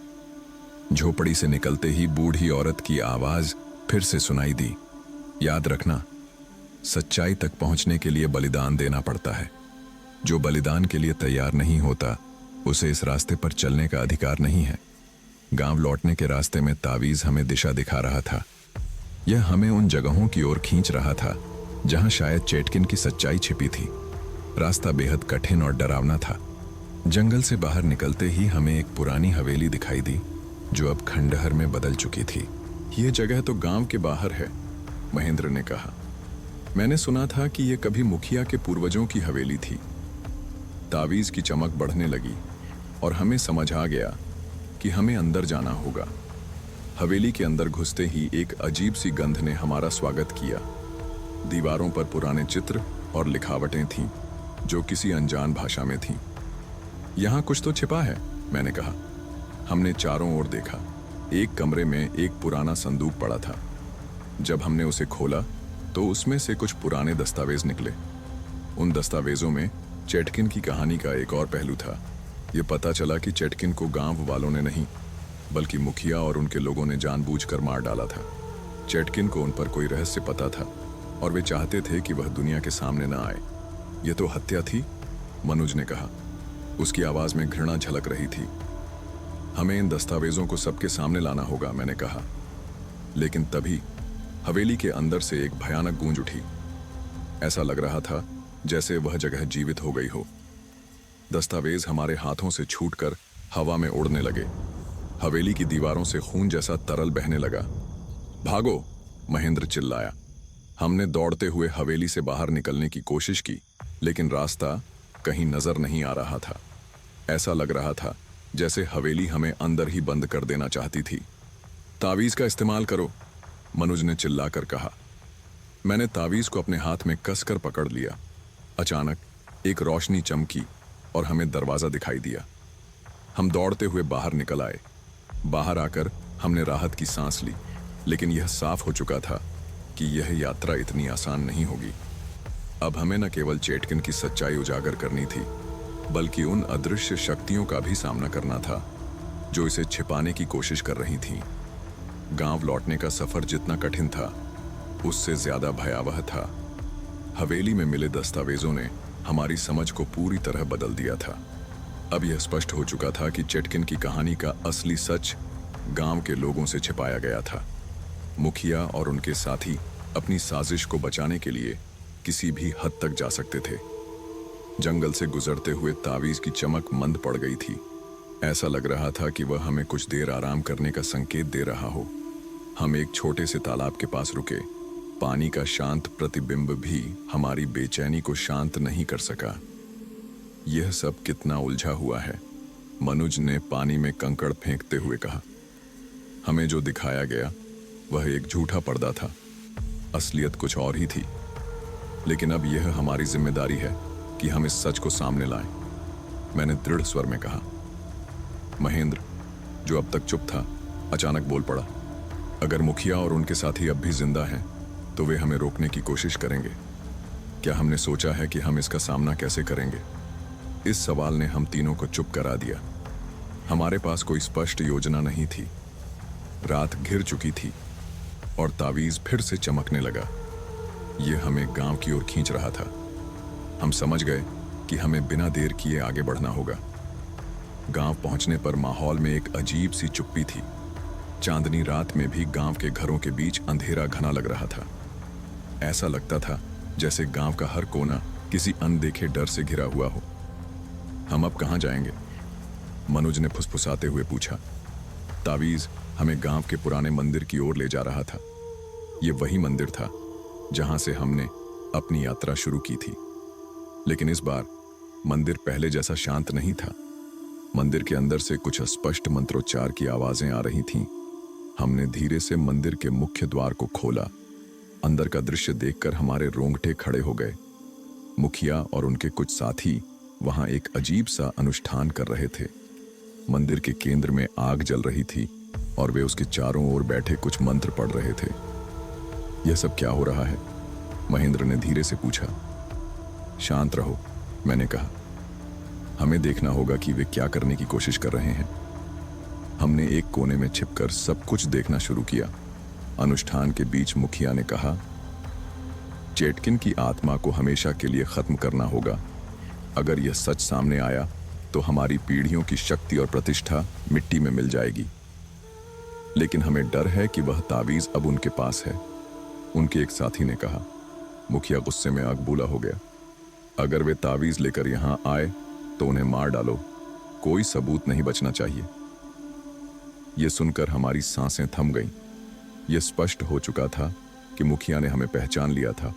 झोपड़ी से निकलते ही बूढ़ी औरत की आवाज फिर से सुनाई दी, याद रखना, सच्चाई तक पहुंचने के लिए बलिदान देना पड़ता है। जो बलिदान के लिए तैयार नहीं होता, उसे इस रास्ते पर चलने का अधिकार नहीं है। गांव लौटने के रास्ते में तावीज हमें दिशा दिखा रहा था। यह हमें उन जगहों की ओर खींच रहा था जहां शायद चेटकिन की सच्चाई छिपी थी। रास्ता बेहद कठिन और डरावना था। जंगल से बाहर निकलते ही हमें एक पुरानी हवेली दिखाई दी, जो अब खंडहर में बदल चुकी थी। यह जगह तो गांव के बाहर है, महेंद्र ने कहा। मैंने सुना था कि यह कभी मुखिया के पूर्वजों की हवेली थी। तावीज की चमक बढ़ने लगी और हमें समझ आ गया कि हमें अंदर जाना होगा। हवेली के अंदर घुसते ही एक अजीब सी गंध ने हमारा स्वागत किया। दीवारों पर पुराने चित्र और लिखावटें थीं, जो किसी अनजान भाषा में थीं। यहाँ कुछ तो छिपा है, मैंने कहा। हमने चारों ओर देखा। एक कमरे में एक पुराना संदूक पड़ा था। जब हमने उसे खोला तो उसमें से कुछ पुराने दस्तावेज निकले। उन दस्तावेजों में चेटकिन की कहानी का एक और पहलू था। ये पता चला कि चेटकिन को गांव वालों ने नहीं, बल्कि मुखिया और उनके लोगों ने जानबूझकर मार डाला था। चेटकिन को उन पर कोई रहस्य पता था और वे चाहते थे कि वह दुनिया के सामने न आए। ये तो हत्या थी, मनुज ने कहा। उसकी आवाज में घृणा झलक रही थी। हमें इन दस्तावेजों को सबके सामने लाना होगा, मैंने कहा। लेकिन तभी हवेली के अंदर से एक भयानक गूंज उठी। ऐसा लग रहा था जैसे वह जगह जीवित हो गई हो। दस्तावेज हमारे हाथों से छूटकर हवा में उड़ने लगे। हवेली की दीवारों से खून जैसा तरल बहने लगा। भागो, महेंद्र चिल्लाया। हमने दौड़ते हुए हवेली से बाहर निकलने की कोशिश की, लेकिन रास्ता कहीं नजर नहीं आ रहा था। ऐसा लग रहा था जैसे हवेली हमें अंदर ही बंद कर देना चाहती थी। तावीज का इस्तेमाल करो, मनुज ने चिल्लाकर कहा। मैंने तावीज को अपने हाथ में कसकर पकड़ लिया। अचानक एक रोशनी चमकी और हमें दरवाजा दिखाई दिया। हम दौड़ते हुए बाहर निकल आए। बाहर आकर हमने राहत की सांस ली, लेकिन यह साफ हो चुका था कि यह यात्रा इतनी आसान नहीं होगी। अब हमें न केवल चेटकिन की सच्चाई उजागर करनी थी, बल्कि उन अदृश्य शक्तियों का भी सामना करना था जो इसे छिपाने की कोशिश कर रही थीं। गांव लौटने का सफर जितना कठिन था, उससे ज्यादा भयावह था। हवेली में मिले दस्तावेजों ने हमारी समझ को पूरी तरह बदल दिया था। अब यह स्पष्ट हो चुका था कि चेटकिन की कहानी का असली सच गांव के लोगों से छिपाया गया था। मुखिया और उनके साथी अपनी साजिश को बचाने के लिए किसी भी हद तक जा सकते थे। जंगल से गुजरते हुए तावीज की चमक मंद पड़ गई थी। ऐसा लग रहा था कि वह हमें कुछ देर आराम करने का संकेत दे रहा हो। हम एक छोटे से तालाब के पास रुके। पानी का शांत प्रतिबिंब भी हमारी बेचैनी को शांत नहीं कर सका। यह सब कितना उलझा हुआ है, मनुज ने पानी में कंकड़ फेंकते हुए कहा। हमें जो दिखाया गया वह एक झूठा पर्दा था, असलियत कुछ और ही थी। लेकिन अब यह हमारी जिम्मेदारी है कि हम इस सच को सामने लाएं, मैंने दृढ़ स्वर में कहा। महेंद्र, जो अब तक चुप था, अचानक बोल पड़ा। अगर मुखिया और उनके साथी अब भी जिंदा हैं, तो वे हमें रोकने की कोशिश करेंगे। क्या हमने सोचा है कि हम इसका सामना कैसे करेंगे? इस सवाल ने हम तीनों को चुप करा दिया। हमारे पास कोई स्पष्ट योजना नहीं थी। रात घिर चुकी थी और तावीज फिर से चमकने लगा। यह हमें गांव की ओर खींच रहा था। हम समझ गए कि हमें बिना देर किए आगे बढ़ना होगा। गांव पहुंचने पर माहौल में एक अजीब सी चुप्पी थी। चांदनी रात में भी गांव के घरों के बीच अंधेरा घना लग रहा था। ऐसा लगता था जैसे गांव का हर कोना किसी अनदेखे डर से घिरा हुआ हो। हम अब कहां जाएंगे? मनुज ने फुसफुसाते हुए पूछा। तावीज हमें गांव के पुराने मंदिर की ओर ले जा रहा था। यह वही मंदिर था जहां से हमने अपनी यात्रा शुरू की थी। लेकिन इस बार मंदिर पहले जैसा शांत नहीं था। मंदिर के अंदर से कुछ अस्पष्ट मंत्रोच्चार की आवाजें आ रही थीं। हमने धीरे से मंदिर के मुख्य द्वार को खोला। अंदर का दृश्य देखकर हमारे रोंगटे खड़े हो गए। मुखिया और उनके कुछ साथी वहां एक अजीब सा अनुष्ठान कर रहे थे। मंदिर के केंद्र में आग जल रही थी और वे उसके चारों ओर बैठे कुछ मंत्र पढ़ रहे थे। यह सब क्या हो रहा है? महेंद्र ने धीरे से पूछा। शांत रहो, मैंने कहा। हमें देखना होगा कि वे क्या करने की कोशिश कर रहे हैं। हमने एक कोने में छिपकर सब कुछ देखना शुरू किया। अनुष्ठान के बीच मुखिया ने कहा, चेटकिन की आत्मा को हमेशा के लिए खत्म करना होगा। अगर यह सच सामने आया तो हमारी पीढ़ियों की शक्ति और प्रतिष्ठा मिट्टी में मिल जाएगी। लेकिन हमें डर है कि वह तावीज अब उनके पास है, उनके एक साथी ने कहा। मुखिया गुस्से में आग बूला हो गया। अगर वे तावीज लेकर यहां आए तो उन्हें मार डालो, कोई सबूत नहीं बचना चाहिए। यह सुनकर हमारी सांसें थम गईं। यह स्पष्ट हो चुका था कि मुखिया ने हमें पहचान लिया था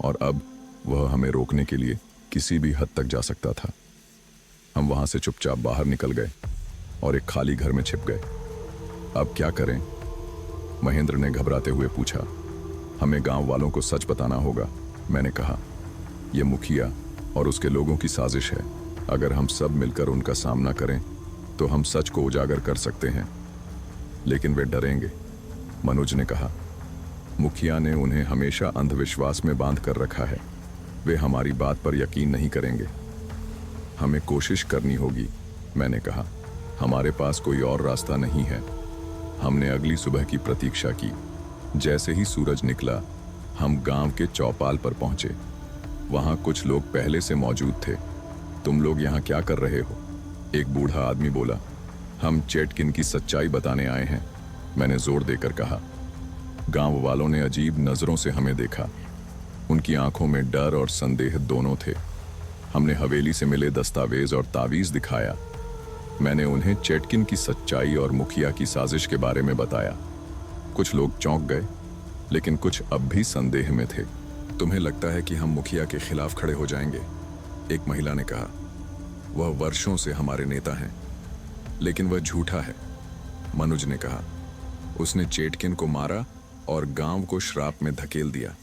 और अब वह हमें रोकने के लिए किसी भी हद तक जा सकता था। हम वहां से चुपचाप बाहर निकल गए और एक खाली घर में छिप गए। अब क्या करें? महेंद्र ने घबराते हुए पूछा। हमें गांव वालों को सच बताना होगा, मैंने कहा। यह मुखिया और उसके लोगों की साजिश है। अगर हम सब मिलकर उनका सामना करें तो हम सच को उजागर कर सकते हैं। लेकिन वे डरेंगे, मनोज ने कहा। मुखिया ने उन्हें हमेशा अंधविश्वास में बांध कर रखा है। वे हमारी बात पर यकीन नहीं करेंगे। हमें कोशिश करनी होगी, मैंने कहा। हमारे पास कोई और रास्ता नहीं है। हमने अगली सुबह की प्रतीक्षा की। जैसे ही सूरज निकला हम गांव के चौपाल पर पहुंचे। वहां कुछ लोग पहले से मौजूद थे। तुम लोग यहां क्या कर रहे हो? एक बूढ़ा आदमी बोला। हम चेटकिन की सच्चाई बताने आए हैं, मैंने जोर देकर कहा। गांव वालों ने अजीब नजरों से हमें देखा। उनकी आंखों में डर और संदेह दोनों थे। हमने हवेली से मिले दस्तावेज और तावीज दिखाया। मैंने उन्हें चेटकिन की सच्चाई और मुखिया की साजिश के बारे में बताया। कुछ लोग चौंक गए, लेकिन कुछ अब भी संदेह में थे। तुम्हें लगता है कि हम मुखिया के खिलाफ खड़े हो जाएंगे? एक महिला ने कहा। वह वर्षों से हमारे नेता हैं, लेकिन वह झूठा है, मनोज ने कहा। उसने चेटकिन को मारा और गांव को श्राप में धकेल दिया।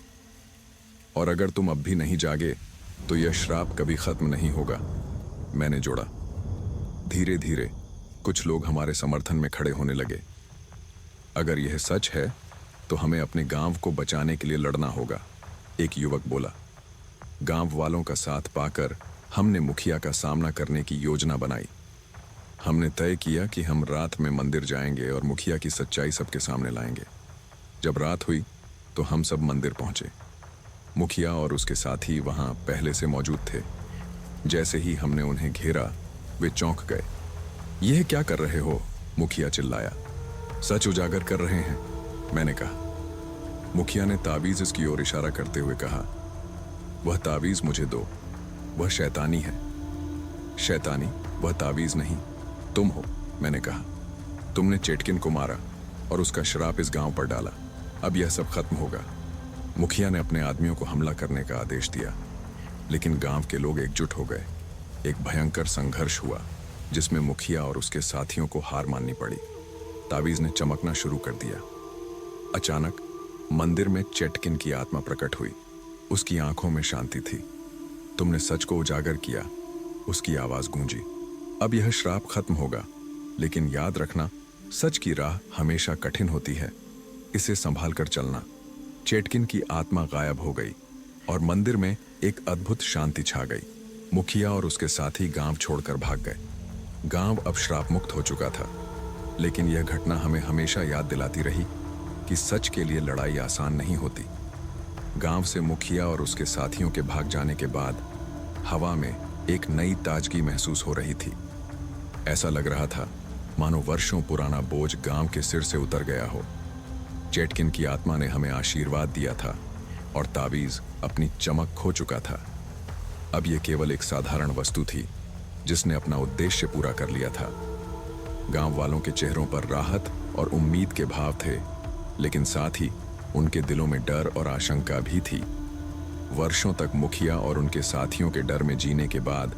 और अगर तुम अब भी नहीं जागे तो यह श्राप कभी खत्म नहीं होगा, मैंने जोड़ा। धीरे धीरे कुछ लोग हमारे समर्थन में खड़े होने लगे। अगर यह सच है तो हमें अपने गांव को बचाने के लिए लड़ना होगा, एक युवक बोला। गांव वालों का साथ पाकर हमने मुखिया का सामना करने की योजना बनाई। हमने तय किया कि हम रात में मंदिर जाएंगे और मुखिया की सच्चाई सबके सामने लाएंगे। जब रात हुई तो हम सब मंदिर पहुंचे। मुखिया और उसके साथी वहां पहले से मौजूद थे। जैसे ही हमने उन्हें घेरा वे चौंक गए। यह क्या कर रहे हो? मुखिया चिल्लाया। सच उजागर कर रहे हैं, मैंने कहा। मुखिया ने तावीज की ओर इशारा करते हुए कहा। वह तावीज मुझे दो, वह शैतानी है। शैतानी? वह तावीज नहीं, तुम हो, मैंने कहा। तुमने चेटकिन को मारा और उसका श्राप इस गांव पर डाला। अब यह सब खत्म होगा। मुखिया ने अपने आदमियों को हमला करने का आदेश दिया, लेकिन गांव के लोग एकजुट हो गए। एक भयंकर संघर्ष हुआ जिसमें मुखिया और उसके साथियों को हार माननी पड़ी। तावीज ने चमकना शुरू कर दिया। अचानक मंदिर में चेटकिन की आत्मा प्रकट हुई। उसकी आंखों में शांति थी। तुमने सच को उजागर किया, उसकी आवाज गूंजी। अब यह श्राप खत्म होगा, लेकिन याद रखना, सच की राह हमेशा कठिन होती है। इसे संभाल कर चलना। चेटकिन की आत्मा गायब हो गई और मंदिर में एक अद्भुत शांति छा गई। मुखिया और उसके साथी गांव छोड़कर भाग गए। गांव अब श्राप मुक्त हो चुका था, लेकिन यह घटना हमें हमेशा याद दिलाती रही कि सच के लिए लड़ाई आसान नहीं होती। गांव से मुखिया और उसके साथियों के भाग जाने के बाद हवा में एक नई ताजगी महसूस हो रही थी। ऐसा लग रहा था मानो वर्षों पुराना बोझ गांव के सिर से उतर गया हो। चेटकिन की आत्मा ने हमें आशीर्वाद दिया था और तावीज अपनी चमक खो चुका था। अब यह केवल एक साधारण वस्तु थी जिसने अपना उद्देश्य पूरा कर लिया था। गांव वालों के चेहरों पर राहत और उम्मीद के भाव थे, लेकिन साथ ही उनके दिलों में डर और आशंका भी थी। वर्षों तक मुखिया और उनके साथियों के डर में जीने के बाद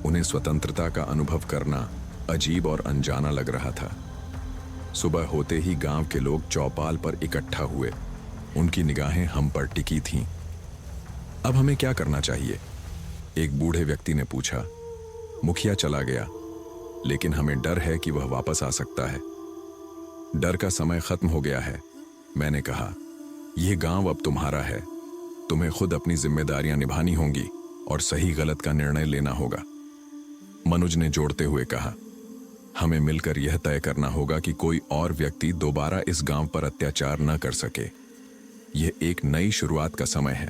उन्हें स्वतंत्रता का अनुभव करना अजीब और अनजाना लग रहा था। सुबह होते ही गांव के लोग चौपाल पर इकट्ठा हुए। उनकी निगाहें हम पर टिकी थीं। अब हमें क्या करना चाहिए? एक बूढ़े व्यक्ति ने पूछा। मुखिया चला गया, लेकिन हमें डर है कि वह वापस आ सकता है। डर का समय खत्म हो गया है, मैंने कहा। यह गांव अब तुम्हारा है। तुम्हें खुद अपनी जिम्मेदारियां निभानी होंगी और सही गलत का निर्णय लेना होगा, मनोज ने जोड़ते हुए कहा। हमें मिलकर यह तय करना होगा कि कोई और व्यक्ति दोबारा इस गांव पर अत्याचार न कर सके। यह एक नई शुरुआत का समय है।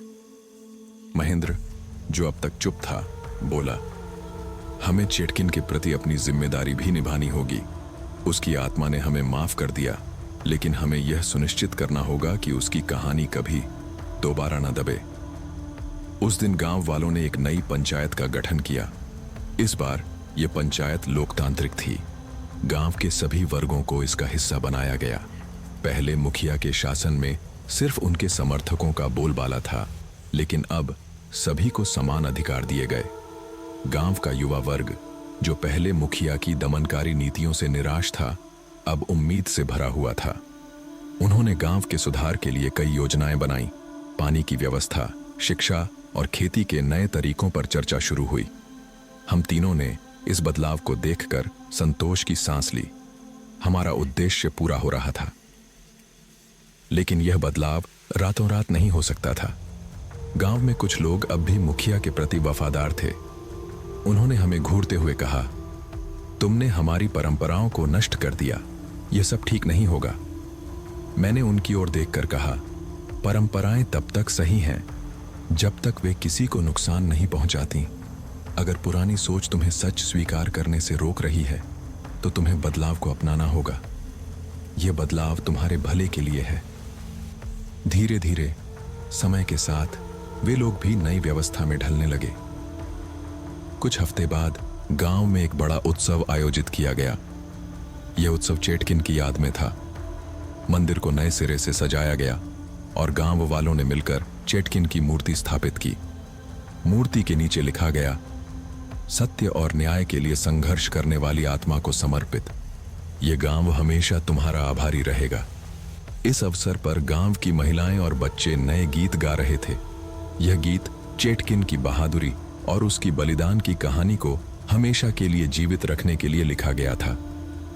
महेंद्र, जो अब तक चुप था, बोला, हमें चेटकिन के प्रति अपनी जिम्मेदारी भी निभानी होगी। उसकी आत्मा ने हमें माफ कर दिया, लेकिन हमें यह सुनिश्चित करना होगा कि उसकी कहानी कभी दोबारा न दबे। उस दिन गांव वालों ने एक नई पंचायत का गठन किया। इस बार यह पंचायत लोकतांत्रिक थी। गांव के सभी वर्गों को इसका हिस्सा बनाया गया। पहले मुखिया के शासन में सिर्फ उनके समर्थकों का बोलबाला था, लेकिन अब सभी को समान अधिकार दिए गए। गांव का युवा वर्ग, जो पहले मुखिया की दमनकारी नीतियों से निराश था, अब उम्मीद से भरा हुआ था। उन्होंने गांव के सुधार के लिए कई योजनाएं बनाई। पानी की व्यवस्था, शिक्षा और खेती के नए तरीकों पर चर्चा शुरू हुई। हम तीनों ने इस बदलाव को देखकर संतोष की सांस ली। हमारा उद्देश्य पूरा हो रहा था। लेकिन यह बदलाव रातों रात नहीं हो सकता था। गांव में कुछ लोग अब भी मुखिया के प्रति वफादार थे। उन्होंने हमें घूरते हुए कहा, तुमने हमारी परंपराओं को नष्ट कर दिया, यह सब ठीक नहीं होगा। मैंने उनकी ओर देखकर कहा, परंपराएं तब तक सही हैं जब तक वे किसी को नुकसान नहीं पहुंचाती। अगर पुरानी सोच तुम्हें सच स्वीकार करने से रोक रही है, तो तुम्हें बदलाव को अपनाना होगा। यह बदलाव तुम्हारे भले के लिए है। धीरे धीरे समय के साथ वे लोग भी नई व्यवस्था में ढलने लगे। कुछ हफ्ते बाद गांव में एक बड़ा उत्सव आयोजित किया गया। यह उत्सव चेटकिन की याद में था। मंदिर को नए सिरे से सजाया गया और गांव वालों ने मिलकर चेटकिन की मूर्ति स्थापित की। मूर्ति के नीचे लिखा गया, सत्य और न्याय के लिए संघर्ष करने वाली आत्मा को समर्पित। यह गांव हमेशा तुम्हारा आभारी रहेगा। इस अवसर पर गांव की महिलाएं और बच्चे नए गीत गा रहे थे। यह गीत चेटकिन की बहादुरी और उसकी बलिदान की कहानी को हमेशा के लिए जीवित रखने के लिए लिखा गया था।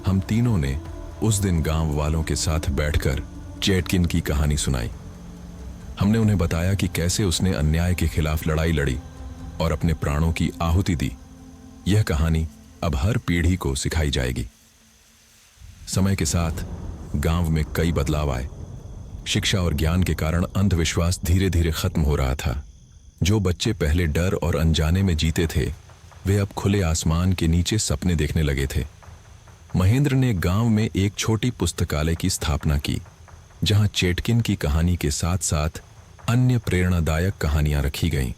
हम तीनों ने उस दिन गांव वालों के साथ बैठकर चेटकिन की कहानी सुनाई। हमने उन्हें बताया कि कैसे उसने अन्याय के खिलाफ लड़ाई लड़ी और अपने प्राणों की आहुति दी। यह कहानी अब हर पीढ़ी को सिखाई जाएगी। समय के साथ गांव में कई बदलाव आए। शिक्षा और ज्ञान के कारण अंधविश्वास धीरे धीरे खत्म हो रहा था। जो बच्चे पहले डर और अनजाने में जीते थे, वे अब खुले आसमान के नीचे सपने देखने लगे थे। महेंद्र ने गांव में एक छोटी पुस्तकालय की स्थापना की, जहां चेटकिन की कहानी के साथ साथ अन्य प्रेरणादायक कहानियां रखी गईं।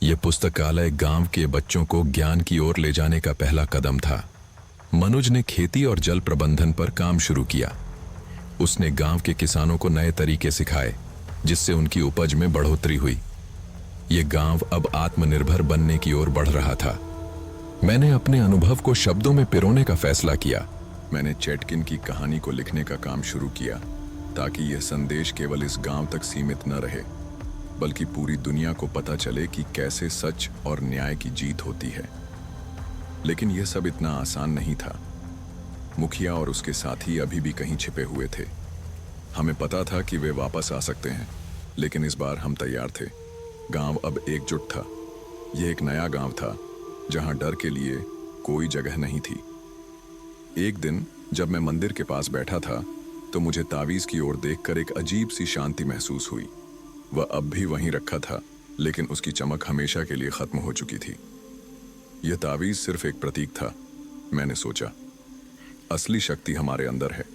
यह पुस्तकालय गांव के बच्चों को ज्ञान की ओर ले जाने का पहला कदम था। मनुज ने खेती और जल प्रबंधन पर काम शुरू किया। उसने गांव के किसानों को नए तरीके सिखाए, जिससे उनकी उपज में बढ़ोतरी हुई। यह गांव अब आत्मनिर्भर बनने की ओर बढ़ रहा था। मैंने अपने अनुभव को शब्दों में पिरोने का फैसला किया। मैंने चेटकिन की कहानी को लिखने का काम शुरू किया, ताकि यह संदेश केवल इस गांव तक सीमित न रहे, बल्कि पूरी दुनिया को पता चले कि कैसे सच और न्याय की जीत होती है। लेकिन यह सब इतना आसान नहीं था। मुखिया और उसके साथी अभी भी कहीं छिपे हुए थे। हमें पता था कि वे वापस आ सकते हैं, लेकिन इस बार हम तैयार थे। गांव अब एकजुट था। यह एक नया गांव था, जहां डर के लिए कोई जगह नहीं थी। एक दिन जब मैं मंदिर के पास बैठा था, तो मुझे तावीज की ओर देखकर एक अजीब सी शांति महसूस हुई। वह अब भी वहीं रखा था, लेकिन उसकी चमक हमेशा के लिए खत्म हो चुकी थी। यह तावीज सिर्फ एक प्रतीक था। मैंने सोचा, असली शक्ति हमारे अंदर है।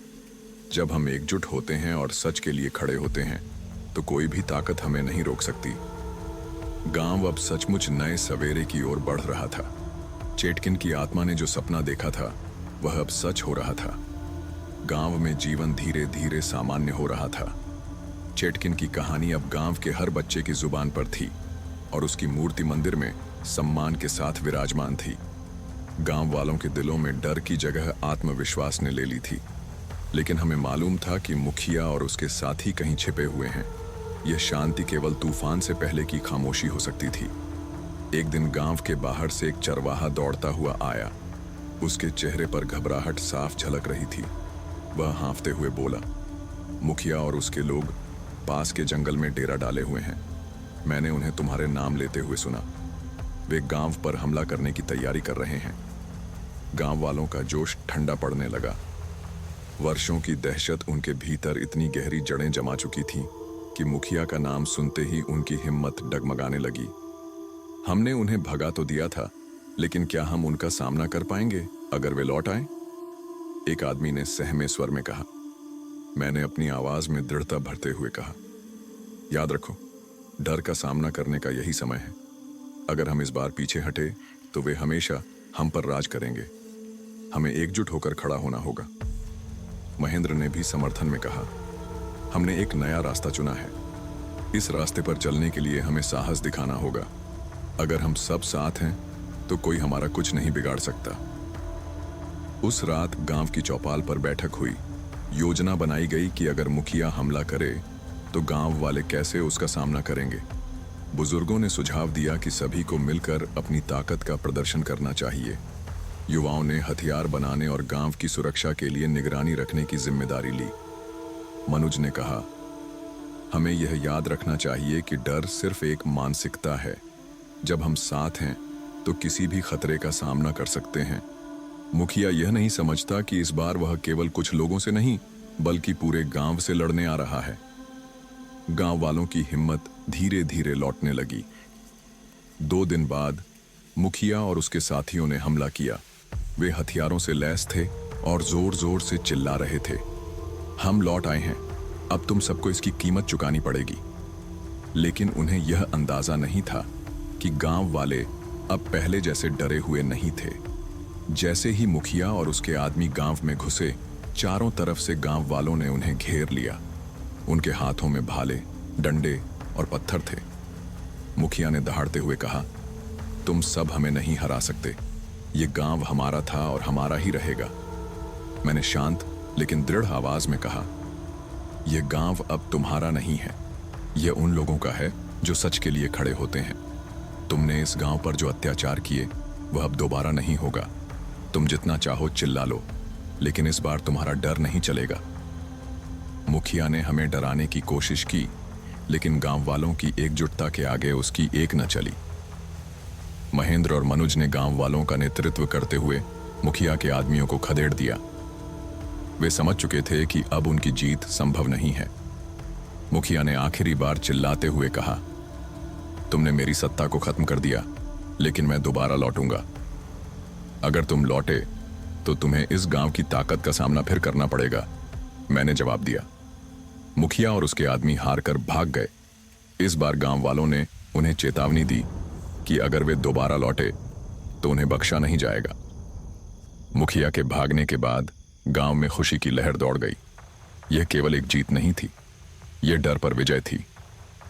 जब हम एकजुट होते हैं और सच के लिए खड़े होते हैं, तो कोई भी ताकत हमें नहीं रोक सकती। गांव अब सचमुच नए सवेरे की ओर बढ़ रहा था। चेटकिन की आत्मा ने जो सपना देखा था, वह अब सच हो रहा था। गांव में जीवन धीरे धीरे सामान्य हो रहा था। चेटकिन की कहानी अब गांव के हर बच्चे की जुबान पर थी, और उसकी मूर्ति मंदिर में सम्मान के साथ विराजमान थी। गांव वालों के दिलों में डर की जगह आत्मविश्वास ने ले ली थी। लेकिन हमें मालूम था कि मुखिया और उसके साथी कहीं छिपे हुए हैं। यह शांति केवल तूफान से पहले की खामोशी हो सकती थी। एक दिन गांव के बाहर से एक चरवाहा दौड़ता हुआ आया। उसके चेहरे पर घबराहट साफ झलक रही थी। वह हाँफते हुए बोला, मुखिया और उसके लोग पास के जंगल में डेरा डाले हुए हैं। मैंने उन्हें तुम्हारे नाम लेते हुए सुना। वे गांव पर हमला करने की तैयारी कर रहे हैं। गांव वालों का जोश ठंडा पड़ने लगा। वर्षों की दहशत उनके भीतर इतनी गहरी जड़ें जमा चुकी थी कि मुखिया का नाम सुनते ही उनकी हिम्मत डगमगाने लगी। हमने उन्हें भगा तो दिया था, लेकिन क्या हम उनका सामना कर पाएंगे अगर वे लौट आए? एक आदमी ने सहमे स्वर में कहा। मैंने अपनी आवाज में दृढ़ता भरते हुए कहा, याद रखो, डर का सामना करने का यही समय है। अगर हम इस बार पीछे हटे तो वे हमेशा हम पर राज करेंगे। हमें एकजुट होकर खड़ा होना होगा। महेंद्र ने भी समर्थन में कहा, हमने एक नया रास्ता चुना है। इस रास्ते पर चलने के लिए हमें साहस दिखाना होगा। अगर हम सब साथ हैं तो कोई हमारा कुछ नहीं बिगाड़ सकता। उस रात गांव की चौपाल पर बैठक हुई। योजना बनाई गई कि अगर मुखिया हमला करे तो गांव वाले कैसे उसका सामना करेंगे। बुजुर्गों ने सुझाव दिया कि सभी को मिलकर अपनी ताकत का प्रदर्शन करना चाहिए। युवाओं ने हथियार बनाने और गांव की सुरक्षा के लिए निगरानी रखने की जिम्मेदारी ली। मनुज ने कहा, हमें यह याद रखना चाहिए कि डर सिर्फ एक मानसिकता है। जब हम साथ हैं तो किसी भी खतरे का सामना कर सकते हैं। मुखिया यह नहीं समझता कि इस बार वह केवल कुछ लोगों से नहीं बल्कि पूरे गांव से लड़ने आ रहा है। गांव वालों की हिम्मत धीरे धीरे लौटने लगी। 2 दिन बाद मुखिया और उसके साथियों ने हमला किया। वे हथियारों से लैस थे और जोर जोर से चिल्ला रहे थे, हम लौट आए हैं, अब तुम सबको इसकी कीमत चुकानी पड़ेगी। लेकिन उन्हें यह अंदाजा नहीं था कि गांव वाले अब पहले जैसे डरे हुए नहीं थे। जैसे ही मुखिया और उसके आदमी गांव में घुसे, चारों तरफ से गांव वालों ने उन्हें घेर लिया। उनके हाथों में भाले, डंडे और पत्थर थे। मुखिया ने दहाड़ते हुए कहा, तुम सब हमें नहीं हरा सकते। ये गांव हमारा था और हमारा ही रहेगा। मैंने शांत लेकिन दृढ़ आवाज में कहा, यह गांव अब तुम्हारा नहीं है, यह उन लोगों का है जो सच के लिए खड़े होते हैं। तुमने इस गांव पर जो अत्याचार किए वह अब दोबारा नहीं होगा। तुम जितना चाहो चिल्ला लो, लेकिन इस बार तुम्हारा डर नहीं चलेगा। मुखिया ने हमें डराने की कोशिश की, लेकिन गांव वालों की एकजुटता के आगे उसकी एक न चली। महेंद्र और मनुज ने गांव वालों का नेतृत्व करते हुए मुखिया के आदमियों को खदेड़ दिया। वे समझ चुके थे कि अब उनकी जीत संभव नहीं है। मुखिया ने आखिरी बार चिल्लाते हुए कहा, तुमने मेरी सत्ता को खत्म कर दिया, लेकिन मैं दोबारा लौटूंगा। अगर तुम लौटे तो तुम्हें इस गांव की ताकत का सामना फिर करना पड़ेगा। मैंने जवाब दिया। मुखिया और उसके आदमी हार कर भाग गए। इस बार गांव वालों ने उन्हें चेतावनी दी कि अगर वे दोबारा लौटे तो उन्हें बख्शा नहीं जाएगा। मुखिया के भागने के बाद गांव में खुशी की लहर दौड़ गई। यह केवल एक जीत नहीं थी, यह डर पर विजय थी।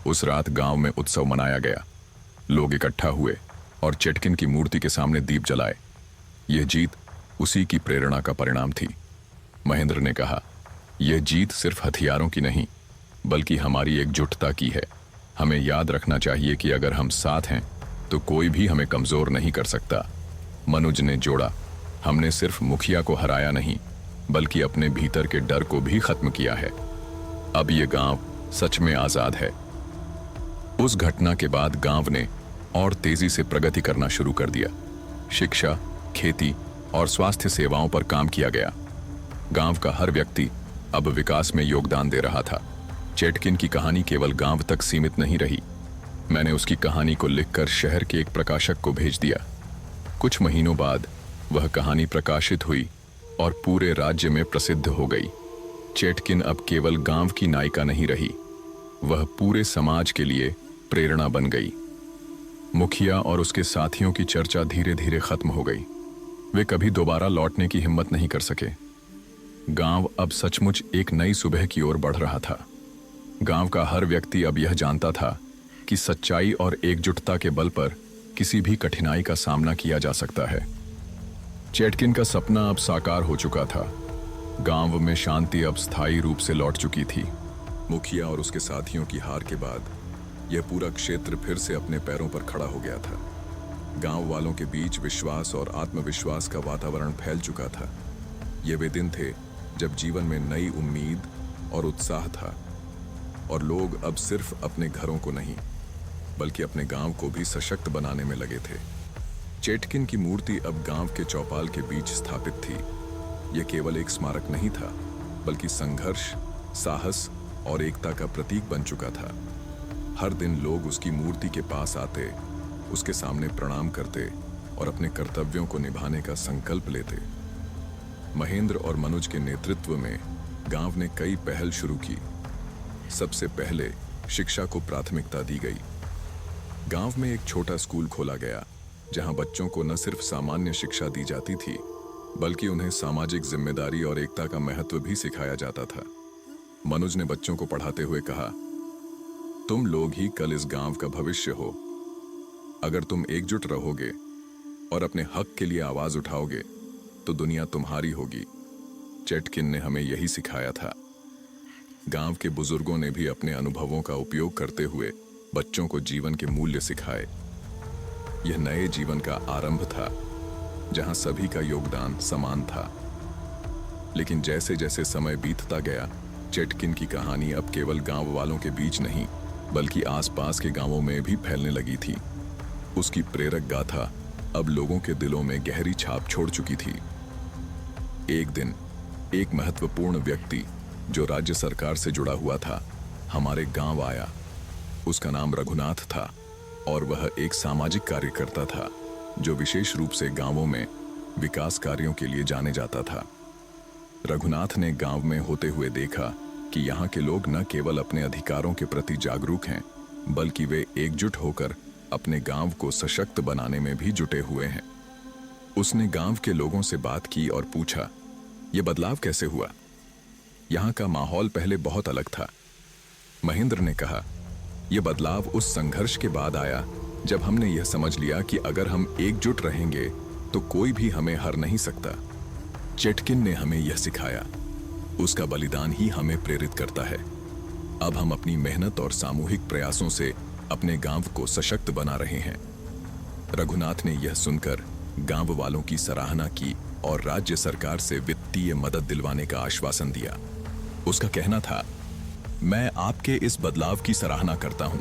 उस रात गांव में उत्सव मनाया गया। लोग इकट्ठा हुए और चेटकिन की मूर्ति के सामने दीप जलाए। यह जीत उसी की प्रेरणा का परिणाम थी। महेंद्र ने कहा, यह जीत सिर्फ हथियारों की नहीं बल्कि हमारी एकजुटता की है। हमें याद रखना चाहिए कि अगर हम साथ हैं तो कोई भी हमें कमजोर नहीं कर सकता। मनुज ने जोड़ा, हमने सिर्फ मुखिया को हराया नहीं बल्कि अपने भीतर के डर को भी खत्म किया है। अब यह गांव सच में आजाद है। उस घटना के बाद गांव ने और तेजी से प्रगति करना शुरू कर दिया। शिक्षा, खेती और स्वास्थ्य सेवाओं पर काम किया गया। गांव का हर व्यक्ति अब विकास में योगदान दे रहा था। चेटकिन की कहानी केवल गांव तक सीमित नहीं रही। मैंने उसकी कहानी को लिखकर शहर के एक प्रकाशक को भेज दिया। कुछ महीनों बाद वह कहानी प्रकाशित हुई और पूरे राज्य में प्रसिद्ध हो गई। चेटकिन अब केवल गांव की नायिका नहीं रही, वह पूरे समाज के लिए प्रेरणा बन गई। मुखिया और उसके साथियों की चर्चा धीरे धीरे खत्म हो गई। वे कभी दोबारा लौटने की हिम्मत नहीं कर सके। गांव अब सचमुच एक नई सुबह की ओर बढ़ रहा था। गांव का हर व्यक्ति अब यह जानता था कि सच्चाई और एकजुटता के बल पर किसी भी कठिनाई का सामना किया जा सकता है। चेटकिन का सपना अब साकार हो चुका था। गांव में शांति अब स्थायी रूप से लौट चुकी थी। मुखिया और उसके साथियों की हार के बाद यह पूरा क्षेत्र फिर से अपने पैरों पर खड़ा हो गया था। गांव वालों के बीच विश्वास और आत्मविश्वास का वातावरण फैल चुका था। ये वे दिन थे जब जीवन में नई उम्मीद और उत्साह था और लोग अब सिर्फ अपने घरों को नहीं बल्कि अपने गांव को भी सशक्त बनाने में लगे थे। चेटकिन की मूर्ति अब गांव के चौपाल के बीच स्थापित थी। यह केवल एक स्मारक नहीं था बल्कि संघर्ष, साहस और एकता का प्रतीक बन चुका था। हर दिन लोग उसकी मूर्ति के पास आते, उसके सामने प्रणाम करते और अपने कर्तव्यों को निभाने का संकल्प लेते। महेंद्र और मनोज के नेतृत्व में गांव ने कई पहल शुरू की। सबसे पहले शिक्षा को प्राथमिकता दी गई। गांव में एक छोटा स्कूल खोला गया, जहां बच्चों को न सिर्फ सामान्य शिक्षा दी जाती थी, बल्कि उन्हें सामाजिक जिम्मेदारी और एकता का महत्व भी सिखाया जाता था। मनोज ने बच्चों को पढ़ाते हुए कहा, तुम लोग ही कल इस गांव का भविष्य हो। अगर तुम एकजुट रहोगे और अपने हक के लिए आवाज उठाओगे तो दुनिया तुम्हारी होगी। चेटकिन ने हमें यही सिखाया था। गांव के बुजुर्गों ने भी अपने अनुभवों का उपयोग करते हुए बच्चों को जीवन के मूल्य सिखाए। यह नए जीवन का आरंभ था, जहां सभी का योगदान समान था। लेकिन जैसे जैसे समय बीतता गया, चेटकिन की कहानी अब केवल गांव वालों के बीच नहीं, बल्कि आसपास के गांवों में भी फैलने लगी थी। उसकी प्रेरक गाथा अब लोगों के दिलों में गहरी छाप छोड़ चुकी थी। एक दिन एक महत्वपूर्ण व्यक्ति जो राज्य सरकार से जुड़ा हुआ था, हमारे गांव आया। उसका नाम रघुनाथ था और वह एक सामाजिक कार्यकर्ता था जो विशेष रूप से गांवों में विकास कार्यों के लिए जाने जाता था। रघुनाथ ने गांव में होते हुए देखा कि यहाँ के लोग न केवल अपने अधिकारों के प्रति जागरूक हैं, बल्कि वे एकजुट होकर अपने गांव को सशक्त बनाने में भी जुटे हुए हैं। उसने गांव के लोगों से बात की और पूछा, यह बदलाव कैसे हुआ? यहाँ का माहौल पहले बहुत अलग था। महेंद्र ने कहा, यह बदलाव उस संघर्ष के बाद आया जब हमने यह समझ लिया कि अगर हम एकजुट रहेंगे तो कोई भी हमें हरा नहीं सकता। चेटकिन ने हमें यह सिखाया। उसका बलिदान ही हमें प्रेरित करता है। अब हम अपनी मेहनत और सामूहिक प्रयासों से अपने गांव को सशक्त बना रहे हैं। रघुनाथ ने यह सुनकर गांव वालों की सराहना की और राज्य सरकार से वित्तीय मदद दिलवाने का आश्वासन दिया। उसका कहना था, मैं आपके इस बदलाव की सराहना करता हूं।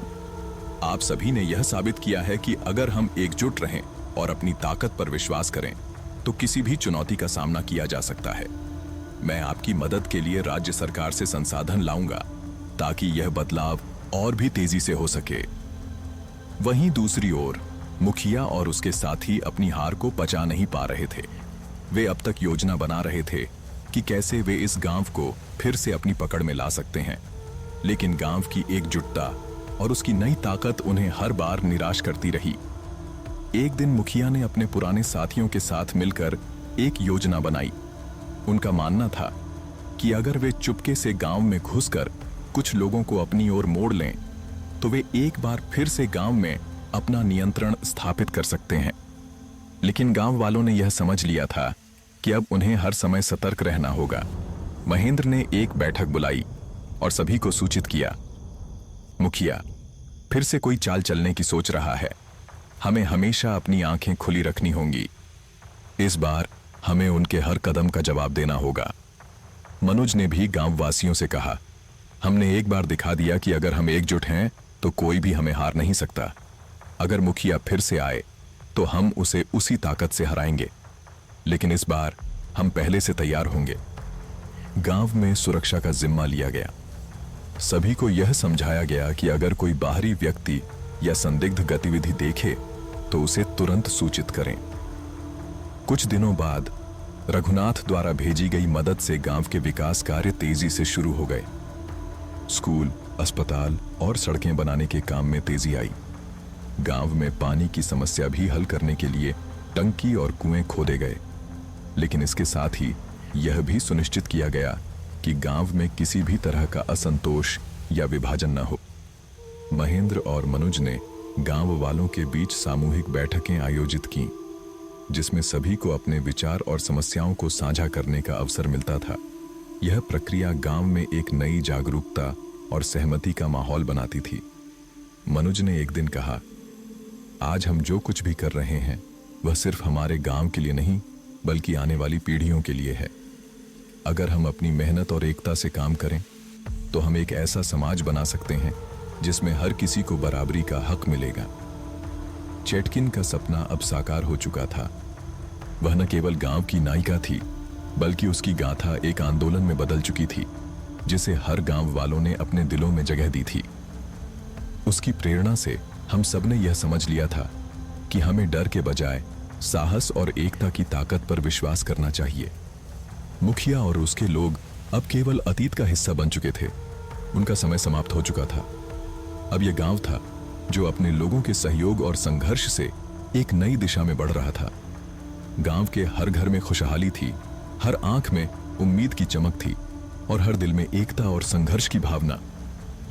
आप सभी ने यह साबित किया है कि अगर हम एकजुट रहें और अपनी ताकत पर विश्वास करें तो किसी भी चुनौती का सामना किया जा सकता है। मैं आपकी मदद के लिए राज्य सरकार से संसाधन लाऊंगा ताकि यह बदलाव और भी तेजी से हो सके। वहीं दूसरी ओर मुखिया और उसके साथी अपनी हार को पचा नहीं पा रहे थे। वे अब तक योजना बना रहे थे कि कैसे वे इस गांव को फिर से अपनी पकड़ में ला सकते हैं, लेकिन गांव की एकजुटता और उसकी नई ताकत उन्हें हर बार निराश करती रही। एक दिन मुखिया ने अपने पुराने साथियों के साथ मिलकर एक योजना बनाई। उनका मानना था कि अगर वे चुपके से गांव में घुसकर कुछ लोगों को अपनी ओर मोड़ लें तो वे एक बार फिर से गांव में अपना नियंत्रण स्थापित कर सकते हैं। लेकिन गांव वालों ने यह समझ लिया था कि अब उन्हें हर समय सतर्क रहना होगा। महेंद्र ने एक बैठक बुलाई और सभी को सूचित किया, मुखिया, फिर से कोई चाल चलने की सोच रहा है। हमें हमेशा अपनी आंखें खुली रखनी होंगी। इस बार हमें उनके हर कदम का जवाब देना होगा। मनोज ने भी गांव वासियों से कहा, हमने एक बार दिखा दिया कि अगर हम एकजुट हैं तो कोई भी हमें हार नहीं सकता। अगर मुखिया फिर से आए तो हम उसे उसी ताकत से हराएंगे, लेकिन इस बार हम पहले से तैयार होंगे। गांव में सुरक्षा का जिम्मा लिया गया। सभी को यह समझाया गया कि अगर कोई बाहरी व्यक्ति या संदिग्ध गतिविधि देखे तो उसे तुरंत सूचित करें। कुछ दिनों बाद रघुनाथ द्वारा भेजी गई मदद से गांव के विकास कार्य तेजी से शुरू हो गए। स्कूल, अस्पताल और सड़कें बनाने के काम में तेजी आई। गांव में पानी की समस्या भी हल करने के लिए टंकी और कुएं खोदे गए। लेकिन इसके साथ ही यह भी सुनिश्चित किया गया कि गांव में किसी भी तरह का असंतोष या विभाजन न हो। महेंद्र और मनोज ने गांव वालों के बीच सामूहिक बैठकें आयोजित की, जिसमें सभी को अपने विचार और समस्याओं को साझा करने का अवसर मिलता था। यह प्रक्रिया गांव में एक नई जागरूकता और सहमति का माहौल बनाती थी। मनोज ने एक दिन कहा, आज हम जो कुछ भी कर रहे हैं वह सिर्फ हमारे गांव के लिए नहीं, बल्कि आने वाली पीढ़ियों के लिए है। अगर हम अपनी मेहनत और एकता से काम करें तो हम एक ऐसा समाज बना सकते हैं जिसमें हर किसी को बराबरी का हक मिलेगा। चेटकिन का सपना अब साकार हो चुका था। वह न केवल गांव की नायिका थी, बल्कि उसकी गाथा एक आंदोलन में बदल चुकी थी। जिसे हर गांव वालों ने अपने दिलों में जगह दी थी। उसकी प्रेरणा से हम सबने यह समझ लिया था कि हमें डर के बजाय साहस और एकता की ताकत पर विश्वास करना चाहिए। मुखिया और उसके लोग अब केवल अतीत का हिस्सा बन चुके थे। उनका समय समाप्त हो चुका था। अब यह गांव था जो अपने लोगों के सहयोग और संघर्ष से एक नई दिशा में बढ़ रहा था। गांव के हर घर में खुशहाली थी, हर आंख में उम्मीद की चमक थी और हर दिल में एकता और संघर्ष की भावना।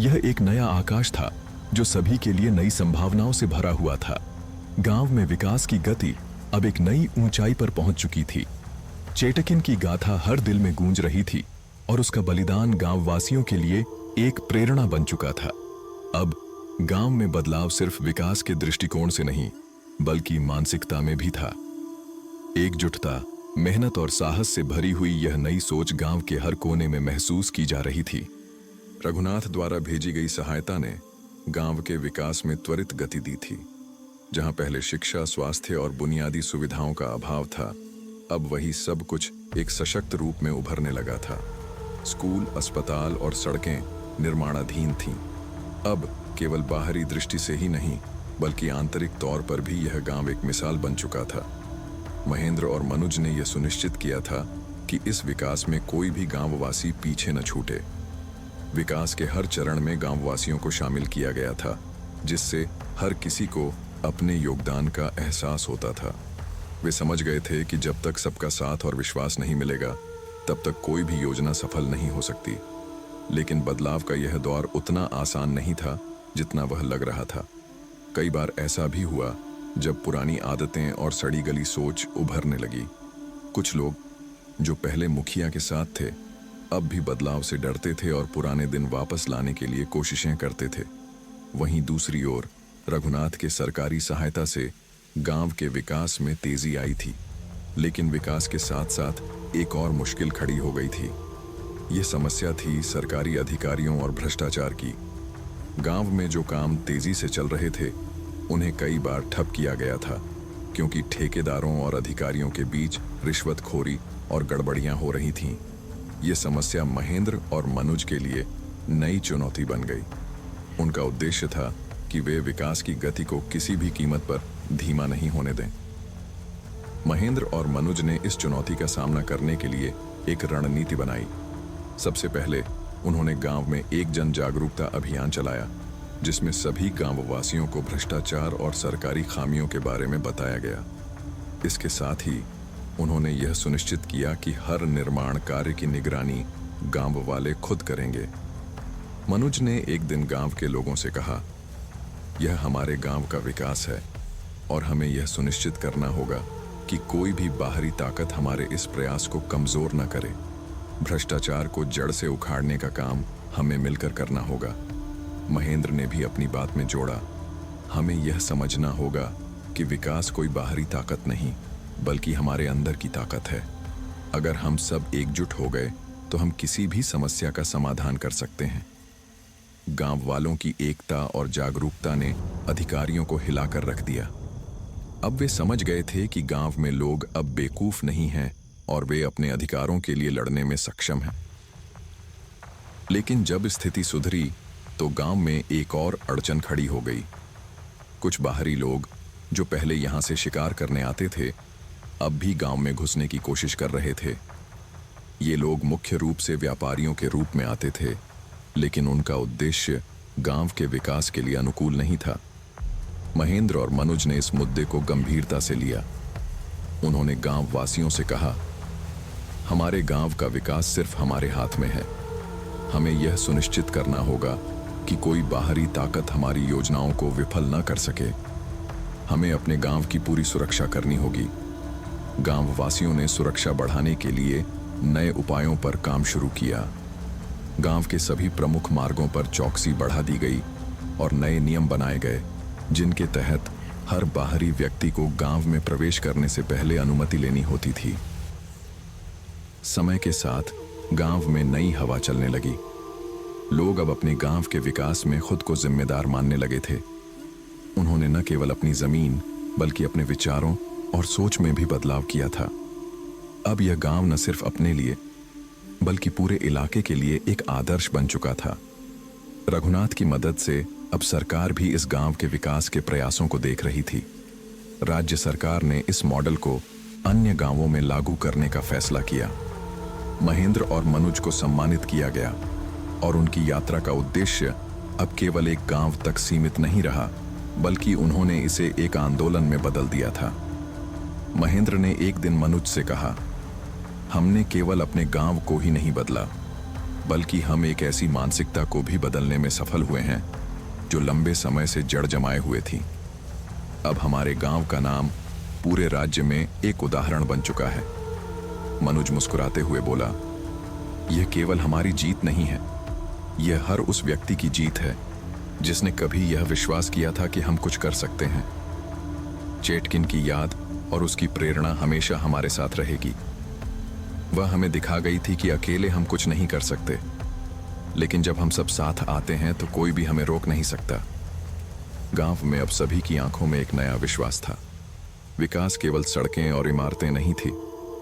यह एक नया आकाश था जो सभी के लिए नई संभावनाओं से भरा हुआ था। गांव में विकास की गति अब एक नई ऊंचाई पर पहुंच चुकी थी। चेटकिन की गाथा हर दिल में गूंज रही थी और उसका बलिदान गांववासियों के लिए एक प्रेरणा बन चुका था। अब गांव में बदलाव सिर्फ विकास के दृष्टिकोण से नहीं, बल्कि मानसिकता में भी था। एकजुटता, मेहनत और साहस से भरी हुई यह नई सोच गांव के हर कोने में महसूस की जा रही थी। रघुनाथ द्वारा भेजी गई सहायता ने गांव के विकास में त्वरित गति दी थी। जहां पहले शिक्षा, स्वास्थ्य और बुनियादी सुविधाओं का अभाव था, अब वही सब कुछ एक सशक्त रूप में उभरने लगा था। स्कूल, अस्पताल और सड़कें निर्माणाधीन थीं। अब केवल बाहरी दृष्टि से ही नहीं, बल्कि आंतरिक तौर पर भी यह गांव एक मिसाल बन चुका था। महेंद्र और मनुज ने यह सुनिश्चित किया था कि इस विकास में कोई भी गांववासी पीछे न छूटे। विकास के हर चरण में गांववासियों को शामिल किया गया था, जिससे हर किसी को अपने योगदान का एहसास होता था। वे समझ गए थे कि जब तक सबका साथ और विश्वास नहीं मिलेगा, तब तक कोई भी योजना सफल नहीं हो सकती। लेकिन बदलाव का यह दौर उतना आसान नहीं था जितना वह लग रहा था। कई बार ऐसा भी हुआ जब पुरानी आदतें और सड़ी गली सोच उभरने लगी। कुछ लोग जो पहले मुखिया के साथ थे, अब भी बदलाव से डरते थे और पुराने दिन वापस लाने के लिए कोशिशें करते थे। वहीं दूसरी ओर रघुनाथ के सरकारी सहायता से गांव के विकास में तेजी आई थी। लेकिन विकास के साथ साथ एक और मुश्किल खड़ी हो गई थी। ये समस्या थी सरकारी अधिकारियों और भ्रष्टाचार की। गांव में जो काम तेजी से चल रहे थे, उन्हें कई बार ठप किया गया था, क्योंकि ठेकेदारों और अधिकारियों के बीच रिश्वतखोरी और गड़बड़ियां हो रही थीं। ये समस्या महेंद्र और मनुज के लिए नई चुनौती बन गई। उनका उद्देश्य था कि वे विकास की गति को किसी भी कीमत पर धीमा नहीं होने दें। महेंद्र और मनुज ने इस चुनौती का सामना करने के लिए एक रणनीति बनाई। सबसे पहले उन्होंने गांव में एक जन जागरूकता अभियान चलाया, जिसमें सभी गांववासियों को भ्रष्टाचार और सरकारी खामियों के बारे में बताया गया। इसके साथ ही उन्होंने यह सुनिश्चित किया कि हर निर्माण कार्य की निगरानी गांव वाले खुद करेंगे। मनुज ने एक दिन गांव के लोगों से कहा, यह हमारे गांव का विकास है और हमें यह सुनिश्चित करना होगा कि कोई भी बाहरी ताकत हमारे इस प्रयास को कमजोर न करे। भ्रष्टाचार को जड़ से उखाड़ने का काम हमें मिलकर करना होगा। महेंद्र ने भी अपनी बात में जोड़ा, हमें यह समझना होगा कि विकास कोई बाहरी ताकत नहीं, बल्कि हमारे अंदर की ताकत है। अगर हम सब एकजुट हो गए तो हम किसी भी समस्या का समाधान कर सकते हैं। गांव वालों की एकता और जागरूकता ने अधिकारियों को हिलाकर रख दिया। अब वे समझ गए थे कि गांव में लोग अब बेवकूफ नहीं हैं और वे अपने अधिकारों के लिए लड़ने में सक्षम हैं। लेकिन जब स्थिति सुधरी तो गांव में एक और अड़चन खड़ी हो गई। कुछ बाहरी लोग जो पहले यहां से शिकार करने आते थे, अब भी गांव में घुसने की कोशिश कर रहे थे। ये लोग मुख्य रूप से व्यापारियों के रूप में आते थे, लेकिन उनका उद्देश्य गांव के विकास के लिए अनुकूल नहीं था। महेंद्र और मनुज ने इस मुद्दे को गंभीरता से लिया। उन्होंने गांव वासियों से कहा, हमारे गांव का विकास सिर्फ हमारे हाथ में है। हमें यह सुनिश्चित करना होगा कि कोई बाहरी ताकत हमारी योजनाओं को विफल न कर सके। हमें अपने गांव की पूरी सुरक्षा करनी होगी। गांव वासियों ने सुरक्षा बढ़ाने के लिए नए उपायों पर काम शुरू किया। गांव के सभी प्रमुख मार्गों पर चौकसी बढ़ा दी गई और नए नियम बनाए गए, जिनके तहत हर बाहरी व्यक्ति को गांव में प्रवेश करने से पहले अनुमति लेनी होती थी। समय के साथ गांव में नई हवा चलने लगी। लोग अब अपने गांव के विकास में खुद को जिम्मेदार मानने लगे थे। उन्होंने न केवल अपनी जमीन, बल्कि अपने विचारों और सोच में भी बदलाव किया था। अब यह गांव न सिर्फ अपने लिए, बल्कि पूरे इलाके के लिए एक आदर्श बन चुका था। रघुनाथ की मदद से अब सरकार भी इस गांव के विकास के प्रयासों को देख रही थी। राज्य सरकार ने इस मॉडल को अन्य गांवों में लागू करने का फैसला किया। महेंद्र और मनुज को सम्मानित किया गया और उनकी यात्रा का उद्देश्य अब केवल एक गांव तक सीमित नहीं रहा, बल्कि उन्होंने इसे एक आंदोलन में बदल दिया था। महेंद्र ने एक दिन मनुज से कहा, हमने केवल अपने गांव को ही नहीं बदला, बल्कि हम एक ऐसी मानसिकता को भी बदलने में सफल हुए हैं जो लंबे समय से जड़ जमाए हुए थी। अब हमारे गांव का नाम पूरे राज्य में एक उदाहरण बन चुका है। मनुज मुस्कुराते हुए बोला, यह केवल हमारी जीत नहीं है, यह हर उस व्यक्ति की जीत है जिसने कभी यह विश्वास किया था कि हम कुछ कर सकते हैं। चेटकिन की याद और उसकी प्रेरणा हमेशा हमारे साथ रहेगी। वह हमें दिखा गई थी कि अकेले हम कुछ नहीं कर सकते, लेकिन जब हम सब साथ आते हैं तो कोई भी हमें रोक नहीं सकता। गांव में अब सभी की आंखों में एक नया विश्वास था। विकास केवल सड़कें और इमारतें नहीं थी,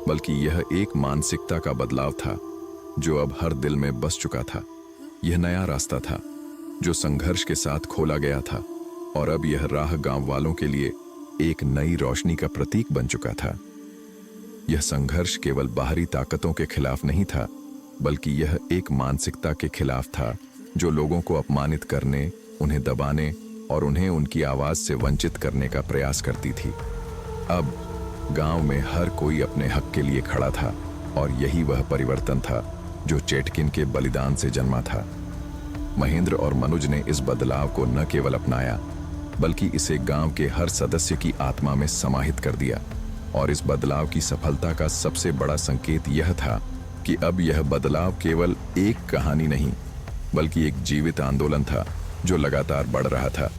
बल्कि यह एक मानसिकता का बदलाव था जो अब हर दिल में बस चुका था। यह नया रास्ता था जो संघर्ष के साथ खोला गया था, और अब यह राह गांव वालों के लिए एक नई रोशनी का प्रतीक बन चुका था। यह संघर्ष केवल बाहरी ताकतों के खिलाफ नहीं था, बल्कि यह एक मानसिकता के खिलाफ था जो लोगों को अपमानित करने, उन्हें दबाने और उन्हें उनकी आवाज से वंचित करने का प्रयास करती थी। अब गांव में हर कोई अपने हक के लिए खड़ा था, और यही वह परिवर्तन था जो चेटकिन के बलिदान से जन्मा था। महेंद्र और मनुज ने इस बदलाव को न केवल अपनाया, बल्कि इसे गांव के हर सदस्य की आत्मा में समाहित कर दिया। और इस बदलाव की सफलता का सबसे बड़ा संकेत यह था कि अब यह बदलाव केवल एक कहानी नहीं, बल्कि एक जीवित आंदोलन था जो लगातार बढ़ रहा था।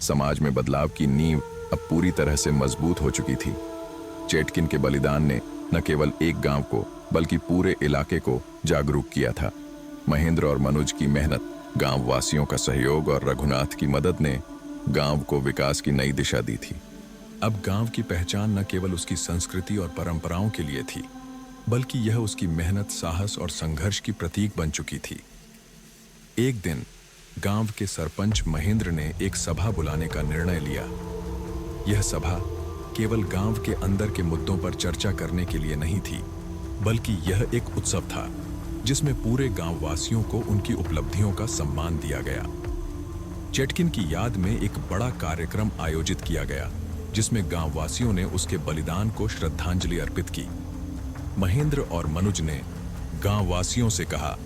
समाज में बदलाव की नींव अब पूरी तरह से मजबूत हो चुकी थी। चेटकिन के बलिदान ने न केवल एक गांव को, बल्कि पूरे इलाके को जागरूक किया था। महेंद्र और मनुज की मेहनत, गांव वासियों का सहयोग और रघुनाथ की मदद ने गांव को विकास की नई दिशा दी थी। अब गांव की पहचान न केवल उसकी संस्कृति और परंपराओं के लिए थी, बल्कि यह उसकी मेहनत, साहस और संघर्ष की प्रतीक बन चुकी थी। एक दिन गांव के सरपंच महेंद्र ने एक सभा बुलाने का निर्णय लिया। यह सभा केवल गांव के अंदर के मुद्दों पर चर्चा करने के लिए नहीं थी, बल्कि यह एक उत्सव था जिसमें पूरे गांव वासियों को उनकी उपलब्धियों का सम्मान दिया गया। चेटकिन की याद में एक बड़ा कार्यक्रम आयोजित किया गया, जिसमें गांव वासियों ने उसके बलिदान को श्रद्धांजलि अर्पित की। महेंद्र और मनुज ने गांव वासियों से कहा,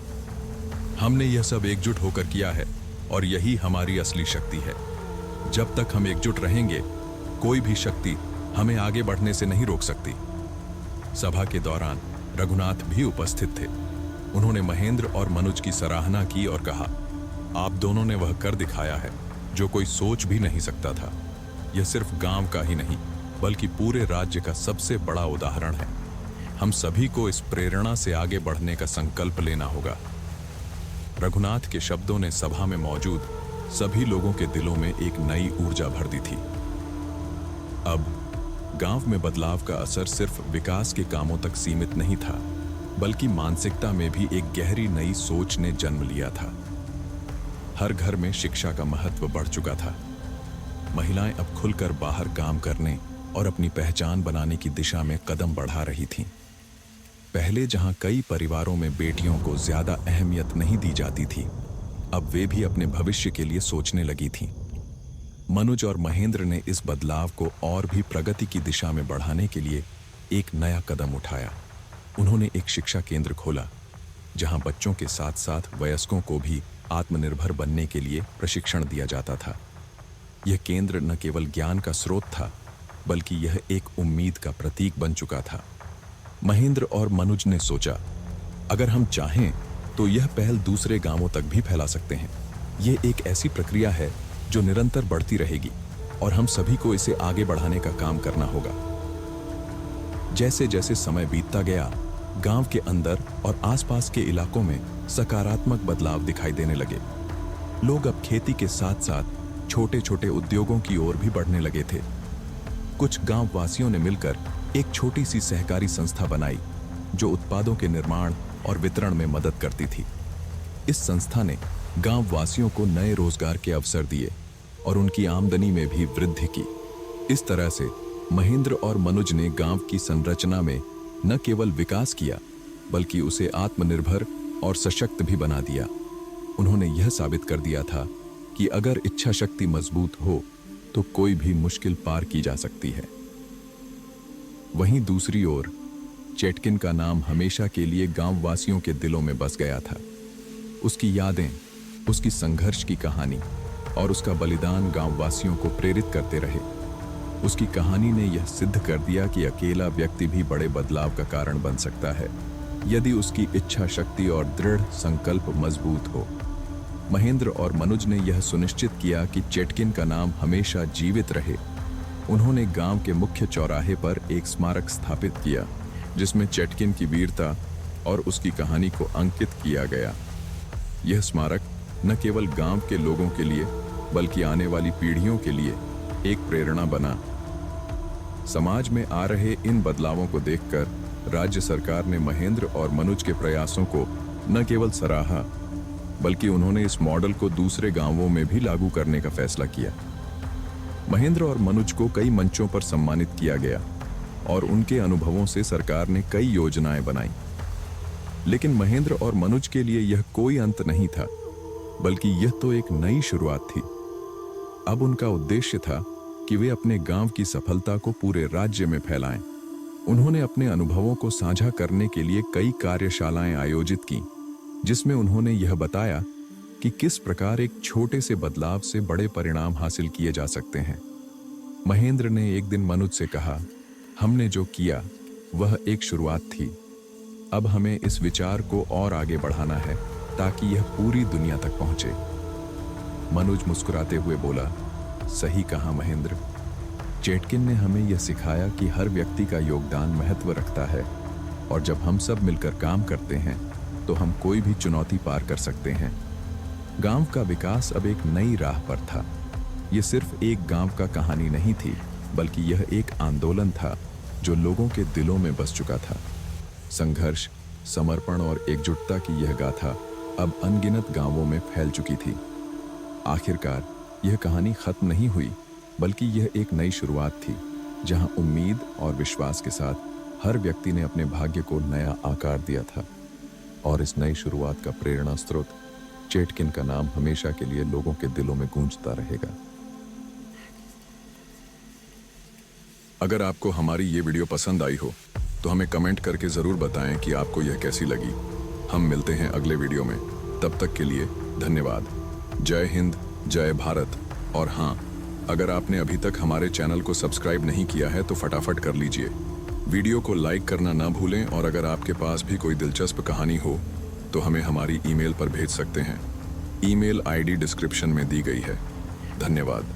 हमने यह सब एकजुट होकर किया है और यही हमारी असली शक्ति है। जब तक हम एकजुट रहेंगे, कोई भी शक्ति हमें आगे बढ़ने से नहीं रोक सकती। सभा के दौरान रघुनाथ भी उपस्थित थे। उन्होंने महेंद्र और मनुज की सराहना की और कहा, आप दोनों ने वह कर दिखाया है जो कोई सोच भी नहीं सकता था। यह सिर्फ गांव का ही नहीं, बल्कि पूरे राज्य का सबसे बड़ा उदाहरण है। हम सभी को इस प्रेरणा से आगे बढ़ने का संकल्प लेना होगा। रघुनाथ के शब्दों ने सभा में मौजूद सभी लोगों के दिलों में एक नई ऊर्जा भर दी थी। अब गांव में बदलाव का असर सिर्फ विकास के कामों तक सीमित नहीं था, बल्कि मानसिकता में भी एक गहरी नई सोच ने जन्म लिया था। हर घर में शिक्षा का महत्व बढ़ चुका था। महिलाएं अब खुलकर बाहर काम करने और अपनी पहचान बनाने की दिशा में कदम बढ़ा रही थीं। पहले जहां कई परिवारों में बेटियों को ज्यादा अहमियत नहीं दी जाती थी, अब वे भी अपने भविष्य के लिए सोचने लगी थीं। मनुज और महेंद्र ने इस बदलाव को और भी प्रगति की दिशा में बढ़ाने के लिए एक नया कदम उठाया। उन्होंने एक शिक्षा केंद्र खोला, जहां बच्चों के साथ साथ वयस्कों को भी आत्मनिर्भर बनने के लिए प्रशिक्षण दिया जाता था। यह केंद्र न केवल ज्ञान का स्रोत था, बल्कि यह एक उम्मीद का प्रतीक बन चुका था। महेंद्र और मनुज ने सोचा, अगर हम चाहें तो यह पहल दूसरे गांवों तक भी फैला सकते हैं। यह एक ऐसी प्रक्रिया है जो निरंतर बढ़ती रहेगी और हम सभी को इसे आगे बढ़ाने का काम करना होगा। जैसे जैसे समय बीतता गया, गांव के अंदर और आसपास के इलाकों में सकारात्मक बदलाव दिखाई देने लगे। लोग अब खेती के साथ साथ छोटे छोटे उद्योगों की ओर भी बढ़ने लगे थे। कुछ गांव वासियों ने मिलकर एक छोटी सी सहकारी संस्था बनाई, जो उत्पादों के निर्माण और वितरण में मदद करती थी। इस संस्था ने गांव वासियों को नए रोजगार के अवसर दिए और उनकी आमदनी में भी वृद्धि की। इस तरह से महेंद्र और मनुज ने गांव की संरचना में न केवल विकास किया बल्कि उसे आत्मनिर्भर और सशक्त भी बना दिया। उन्होंने यह साबित कर दिया था कि अगर इच्छा शक्ति मजबूत हो तो कोई भी मुश्किल पार की जा सकती है। वहीं दूसरी ओर चेटकिन का नाम हमेशा के लिए गांव वासियों के दिलों में बस गया था। उसकी यादें, उसकी संघर्ष की कहानी और उसका बलिदान गांव वासियों को प्रेरित करते रहे। उसकी कहानी ने यह सिद्ध कर दिया कि अकेला व्यक्ति भी बड़े बदलाव का कारण बन सकता है यदि उसकी इच्छा शक्ति और दृढ़ संकल्प मजबूत हो। महेंद्र और मनुज ने यह सुनिश्चित किया कि चेटकिन का नाम हमेशा जीवित रहे। उन्होंने गांव के मुख्य चौराहे पर एक स्मारक स्थापित किया जिसमें चेटकिन की वीरता और उसकी कहानी को अंकित किया गया। यह स्मारक न केवल गांव के लोगों के लिए बल्कि आने वाली पीढ़ियों के लिए एक प्रेरणा बना। समाज में आ रहे इन बदलावों को देखकर राज्य सरकार ने महेंद्र और मनुज के प्रयासों को न केवल सराहा बल्कि उन्होंने इस मॉडल को दूसरे गांवों में भी लागू करने का फैसला किया। महेंद्र और मनुज को कई मंचों पर सम्मानित किया गया और उनके अनुभवों से सरकार ने कई योजनाएं बनाई। लेकिन महेंद्र और मनुज के लिए यह कोई अंत नहीं था बल्कि यह तो एक नई शुरुआत थी। अब उनका उद्देश्य था कि वे अपने गांव की सफलता को पूरे राज्य में फैलाएं। उन्होंने अपने अनुभवों को साझा करने के लिए कई कार्यशालाएं आयोजित की जिसमें उन्होंने यह बताया कि किस प्रकार एक छोटे से बदलाव से बड़े परिणाम हासिल किए जा सकते हैं। महेंद्र ने एक दिन मनुज से कहा, हमने जो किया वह एक शुरुआत थी। अब हमें इस विचार को और आगे बढ़ाना है ताकि यह पूरी दुनिया तक पहुंचे। मनुज मुस्कुराते हुए बोला, सही कहा महेंद्र। चेटकिन ने हमें यह सिखाया कि हर व्यक्ति का योगदान महत्व रखता है और जब हम सब मिलकर काम करते हैं तो हम कोई भी चुनौती पार कर सकते हैं। गांव का विकास अब एक नई राह पर था। यह सिर्फ एक गांव का कहानी नहीं थी बल्कि यह एक आंदोलन था जो लोगों के दिलों में बस चुका था। संघर्ष, समर्पण और एकजुटता की यह गाथा अब अनगिनत गांवों में फैल चुकी थी। आखिरकार यह कहानी खत्म नहीं हुई बल्कि यह एक नई शुरुआत थी जहां उम्मीद और विश्वास के साथ हर व्यक्ति ने अपने भाग्य को नया आकार दिया था। और इस नई शुरुआत का प्रेरणा स्रोत चेटकिन का नाम हमेशा के लिए लोगों के दिलों में गूंजता रहेगा। अगर आपको हमारी ये वीडियो पसंद आई हो तो हमें कमेंट करके जरूर बताएं कि आपको यह कैसी लगी। हम मिलते हैं अगले वीडियो में, तब तक के लिए धन्यवाद। जय हिंद, जय भारत। और हाँ, अगर आपने अभी तक हमारे चैनल को सब्सक्राइब नहीं किया है तो फटाफट कर लीजिए। वीडियो को लाइक करना ना भूलें और अगर आपके पास भी कोई दिलचस्प कहानी हो तो हमें हमारी ईमेल पर भेज सकते हैं। ईमेल आईडी डिस्क्रिप्शन में दी गई है। धन्यवाद।